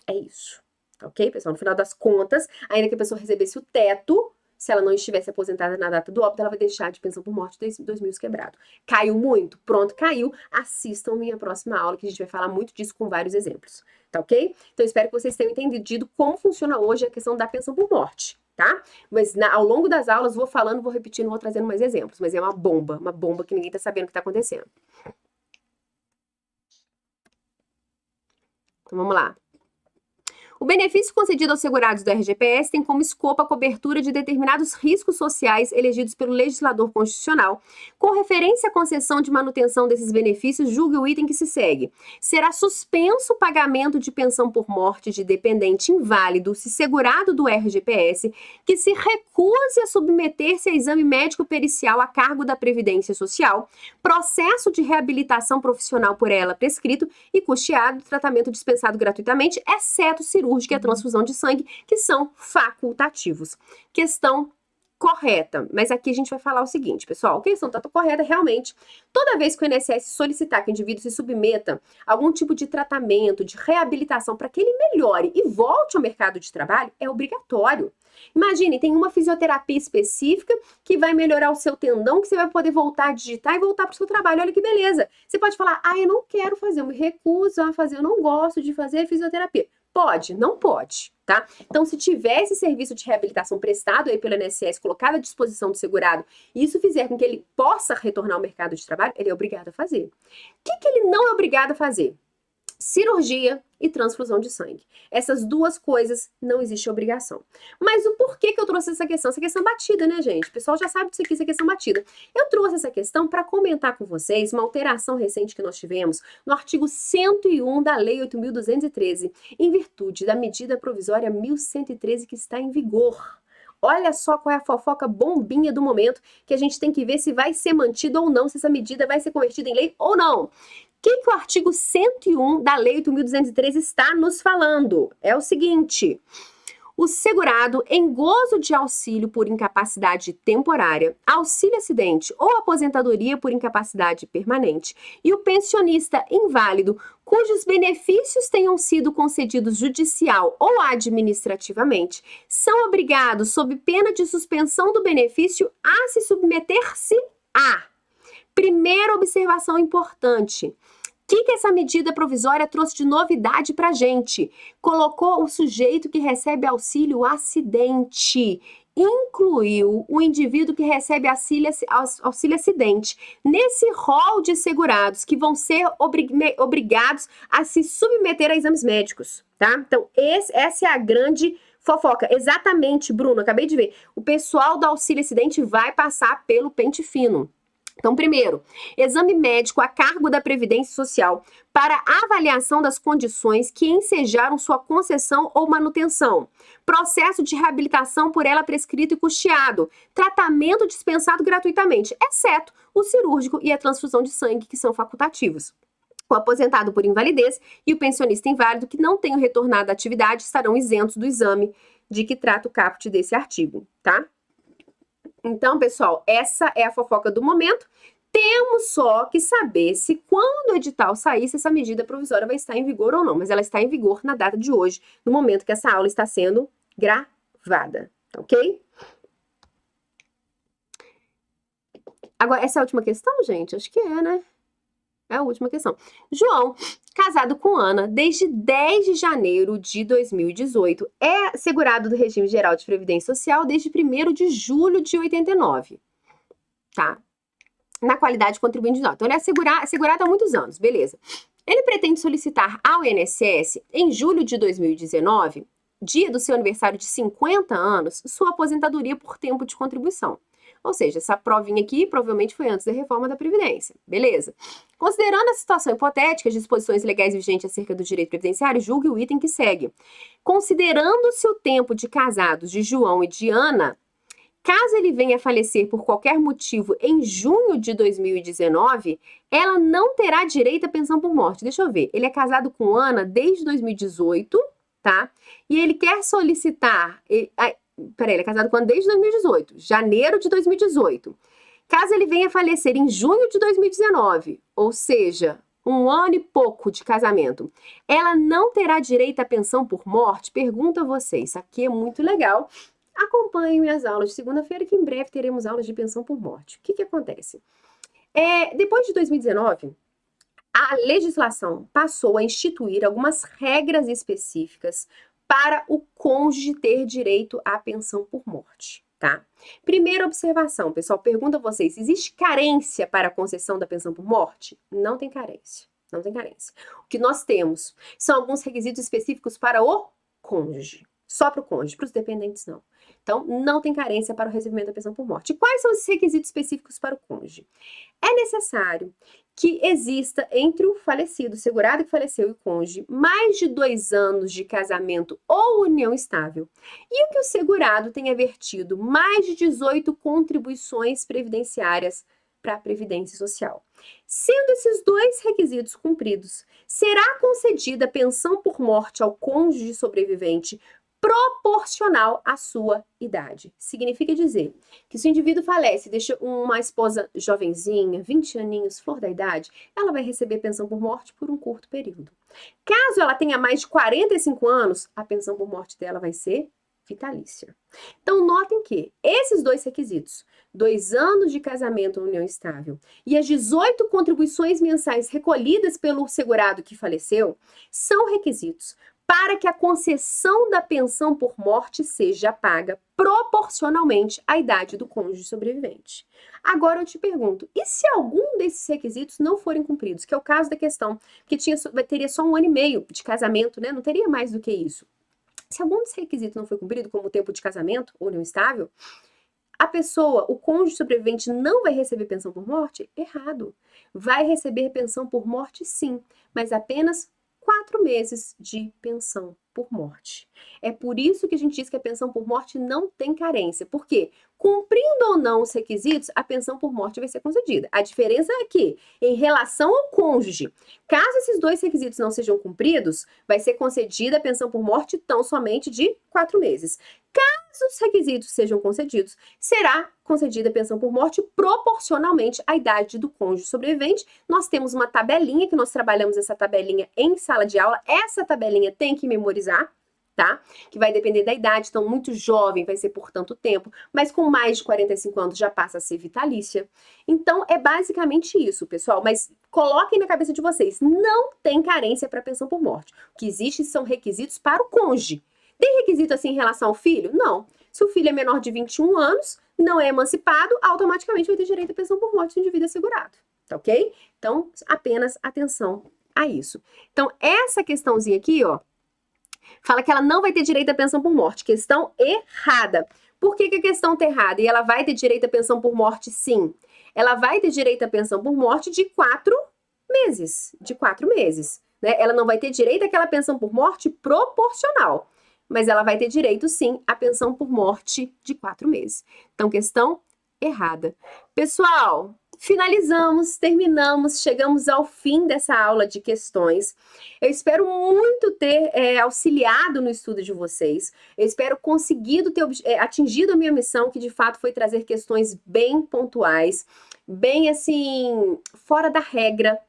É isso. Ok, pessoal? No final das contas, ainda que a pessoa recebesse o teto, se ela não estivesse aposentada na data do óbito, ela vai deixar de pensão por morte 2 mil quebrado. Caiu muito? Pronto, caiu. Assistam minha próxima aula, que a gente vai falar muito disso com vários exemplos. Tá ok? Então, espero que vocês tenham entendido como funciona hoje a questão da pensão por morte, tá? Mas ao longo das aulas, vou falando, vou repetindo, vou trazendo mais exemplos. Mas é uma bomba que ninguém tá sabendo o que tá acontecendo. Então, vamos lá. O benefício concedido aos segurados do RGPS tem como escopo a cobertura de determinados riscos sociais elegidos pelo legislador constitucional. Com referência à concessão de manutenção desses benefícios, julgue o item que se segue. Será suspenso o pagamento de pensão por morte de dependente inválido se segurado do RGPS que se recuse a submeter-se a exame médico pericial a cargo da Previdência Social, processo de reabilitação profissional por ela prescrito e custeado, tratamento dispensado gratuitamente, exceto cirúrgica e a transfusão de sangue, que são facultativos. Questão correta, mas aqui a gente vai falar o seguinte, pessoal, a questão está correta realmente. Toda vez que o INSS solicitar que o indivíduo se submeta a algum tipo de tratamento, de reabilitação, para que ele melhore e volte ao mercado de trabalho, é obrigatório. Imagine, tem uma fisioterapia específica que vai melhorar o seu tendão, que você vai poder voltar a digitar e voltar para o seu trabalho. Olha que beleza. Você pode falar, eu não quero fazer, eu me recuso a fazer, eu não gosto de fazer fisioterapia. Pode? Não pode, tá? Então, se tiver esse serviço de reabilitação prestado aí pelo INSS, colocado à disposição do segurado, e isso fizer com que ele possa retornar ao mercado de trabalho, ele é obrigado a fazer. O que ele não é obrigado a fazer? Cirurgia e transfusão de sangue. Essas duas coisas não existe obrigação. Mas o porquê que eu trouxe essa questão? Essa questão batida, né, gente? O pessoal já sabe disso aqui, essa questão batida. Eu trouxe essa questão para comentar com vocês uma alteração recente que nós tivemos no artigo 101 da Lei 8.213, em virtude da medida provisória 1113 que está em vigor. Olha só qual é a fofoca bombinha do momento, que a gente tem que ver se vai ser mantida ou não, se essa medida vai ser convertida em lei ou não. O que o artigo 101 da Lei 8.213 está nos falando? É o seguinte: o segurado em gozo de auxílio por incapacidade temporária, auxílio acidente ou aposentadoria por incapacidade permanente e o pensionista inválido cujos benefícios tenham sido concedidos judicial ou administrativamente, são obrigados, sob pena de suspensão do benefício, a se submeter-se a... Primeira observação importante. O que essa medida provisória trouxe de novidade para a gente? Colocou o sujeito que recebe auxílio acidente, incluiu o indivíduo que recebe auxílio acidente nesse rol de segurados que vão ser obrigados a se submeter a exames médicos, tá? Então, essa é a grande fofoca. Exatamente, Bruno, acabei de ver. O pessoal do auxílio acidente vai passar pelo pente fino. Então, primeiro, exame médico a cargo da Previdência Social para avaliação das condições que ensejaram sua concessão ou manutenção, processo de reabilitação por ela prescrito e custeado, tratamento dispensado gratuitamente, exceto o cirúrgico e a transfusão de sangue, que são facultativos. O aposentado por invalidez e o pensionista inválido que não tenham retornado à atividade estarão isentos do exame de que trata o caput desse artigo, tá? Então, pessoal, essa é a fofoca do momento. Temos só que saber se quando o edital sair, se essa medida provisória vai estar em vigor ou não. Mas ela está em vigor na data de hoje, no momento que essa aula está sendo gravada, ok? Agora, essa é a última questão, gente? Acho que é, né? É a última questão. João, casado com Ana desde 10 de janeiro de 2018, é segurado do regime geral de previdência social desde 1º de julho de 89, tá? Na qualidade de contribuinte individual. Então, ele é segurado há muitos anos, beleza. Ele pretende solicitar ao INSS, em julho de 2019, dia do seu aniversário de 50 anos, sua aposentadoria por tempo de contribuição. Ou seja, essa provinha aqui provavelmente foi antes da reforma da Previdência. Beleza. Considerando a situação hipotética, as disposições legais vigentes acerca do direito previdenciário, julgue o item que segue. Considerando-se o tempo de casados de João e de Ana, caso ele venha a falecer por qualquer motivo em junho de 2019, ela não terá direito à pensão por morte. Deixa eu ver. Ele é casado com Ana desde 2018, tá? E ele quer solicitar... ele é casado com Ana desde 2018, janeiro de 2018. Caso ele venha a falecer em junho de 2019, ou seja, 1 ano e pouco de casamento, ela não terá direito à pensão por morte? Pergunto a vocês, isso aqui é muito legal. Acompanhem minhas aulas de segunda-feira, que em breve teremos aulas de pensão por morte. O que acontece? Depois de 2019, a legislação passou a instituir algumas regras específicas para o cônjuge ter direito à pensão por morte, tá? Primeira observação, pessoal, pergunto a vocês, existe carência para a concessão da pensão por morte? Não tem carência, não tem carência. O que nós temos são alguns requisitos específicos para o cônjuge, só para o cônjuge, para os dependentes não. Então, não tem carência para o recebimento da pensão por morte. E quais são esses requisitos específicos para o cônjuge? É necessário que exista entre o falecido, o segurado que faleceu e o cônjuge, mais de 2 anos de casamento ou união estável, e que o segurado tenha vertido mais de 18 contribuições previdenciárias para a Previdência Social. Sendo esses 2 requisitos cumpridos, será concedida pensão por morte ao cônjuge sobrevivente proporcional à sua idade. Significa dizer que se o indivíduo falece e deixa uma esposa jovenzinha, 20 aninhos, flor da idade, ela vai receber pensão por morte por um curto período. Caso ela tenha mais de 45 anos, a pensão por morte dela vai ser vitalícia. Então, notem que esses 2 requisitos, 2 anos de casamento ou união estável e as 18 contribuições mensais recolhidas pelo segurado que faleceu, são requisitos para que a concessão da pensão por morte seja paga proporcionalmente à idade do cônjuge sobrevivente. Agora eu te pergunto, e se algum desses requisitos não forem cumpridos? Que é o caso da questão que teria só 1 ano e meio de casamento, né? Não teria mais do que isso. Se algum desses requisitos não foi cumprido, como o tempo de casamento ou união estável, a pessoa, o cônjuge sobrevivente, não vai receber pensão por morte? Errado. Vai receber pensão por morte, sim, mas apenas 4 meses de pensão por morte. É por isso que a gente diz que a pensão por morte não tem carência. Por quê? Cumprindo ou não os requisitos, a pensão por morte vai ser concedida. A diferença é que, em relação ao cônjuge, caso esses 2 requisitos não sejam cumpridos, vai ser concedida a pensão por morte tão somente de 4 meses. Caso os requisitos sejam concedidos, será concedida a pensão por morte proporcionalmente à idade do cônjuge sobrevivente. Nós temos uma tabelinha, que nós trabalhamos essa tabelinha em sala de aula. Essa tabelinha tem que memorizar, tá? Que vai depender da idade. Então, muito jovem vai ser por tanto tempo, mas com mais de 45 anos já passa a ser vitalícia. Então, é basicamente isso, pessoal. Mas coloquem na cabeça de vocês, não tem carência para pensão por morte. O que existe são requisitos para o cônjuge. Tem requisito assim em relação ao filho? Não. Se o filho é menor de 21 anos, não é emancipado, automaticamente vai ter direito à pensão por morte de indivíduo assegurado, tá ok? Então, apenas atenção a isso. Então, essa questãozinha aqui, ó, fala que ela não vai ter direito à pensão por morte. Questão errada. Por que a questão tá errada? E ela vai ter direito à pensão por morte, sim. Ela vai ter direito à pensão por morte de 4 meses. De 4 meses. Né? Ela não vai ter direito àquela pensão por morte proporcional. Mas ela vai ter direito, sim, à pensão por morte de 4 meses. Então, questão errada. Pessoal, finalizamos, terminamos, chegamos ao fim dessa aula de questões. Eu espero muito ter auxiliado no estudo de vocês. Eu espero conseguido ter atingido a minha missão, que de fato foi trazer questões bem pontuais, bem assim, fora da regra,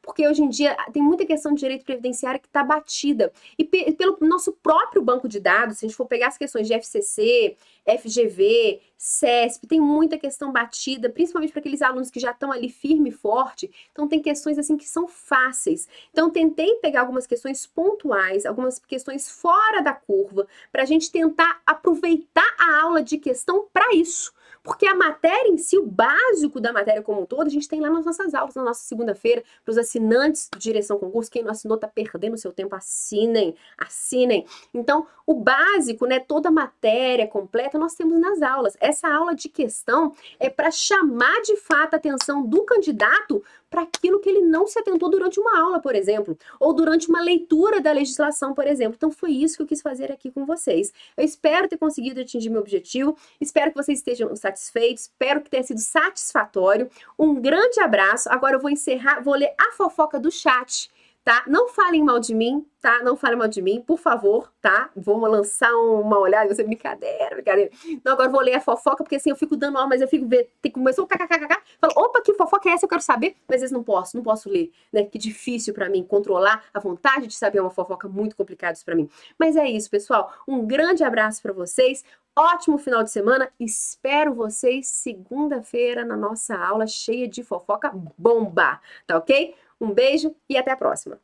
porque hoje em dia tem muita questão de direito previdenciário que está batida. E pelo nosso próprio banco de dados, se a gente for pegar as questões de FCC, FGV, CESP, tem muita questão batida, principalmente para aqueles alunos que já estão ali firme e forte. Então tem questões assim que são fáceis. Então tentei pegar algumas questões pontuais, algumas questões fora da curva, para a gente tentar aproveitar a aula de questão para isso. Porque a matéria em si, o básico da matéria como um todo, a gente tem lá nas nossas aulas, na nossa segunda-feira, para os assinantes do Direção Concurso. Quem não assinou está perdendo seu tempo, assinem. Então, o básico, né, toda a matéria completa, nós temos nas aulas. Essa aula de questão é para chamar de fato a atenção do candidato para aquilo que ele não se atentou durante uma aula, por exemplo, ou durante uma leitura da legislação, por exemplo. Então, foi isso que eu quis fazer aqui com vocês. Eu espero ter conseguido atingir meu objetivo, espero que vocês estejam satisfeitos, espero que tenha sido satisfatório. Um grande abraço. Agora eu vou encerrar, vou ler a fofoca do chat, tá? Não falem mal de mim, tá? Não falem mal de mim, por favor, tá? Vamos lançar uma olhada, você brincadeira. Não, agora eu vou ler a fofoca, porque assim, eu fico dando aula, mas eu fico vendo, começou o kkkk, falo, opa, que fofoca é essa? Eu quero saber, mas às vezes não posso ler, né? Que difícil pra mim controlar a vontade de saber uma fofoca, muito complicado isso pra mim. Mas é isso, pessoal. Um grande abraço pra vocês. Ótimo final de semana. Espero vocês segunda-feira na nossa aula cheia de fofoca bomba, tá ok? Um beijo e até a próxima.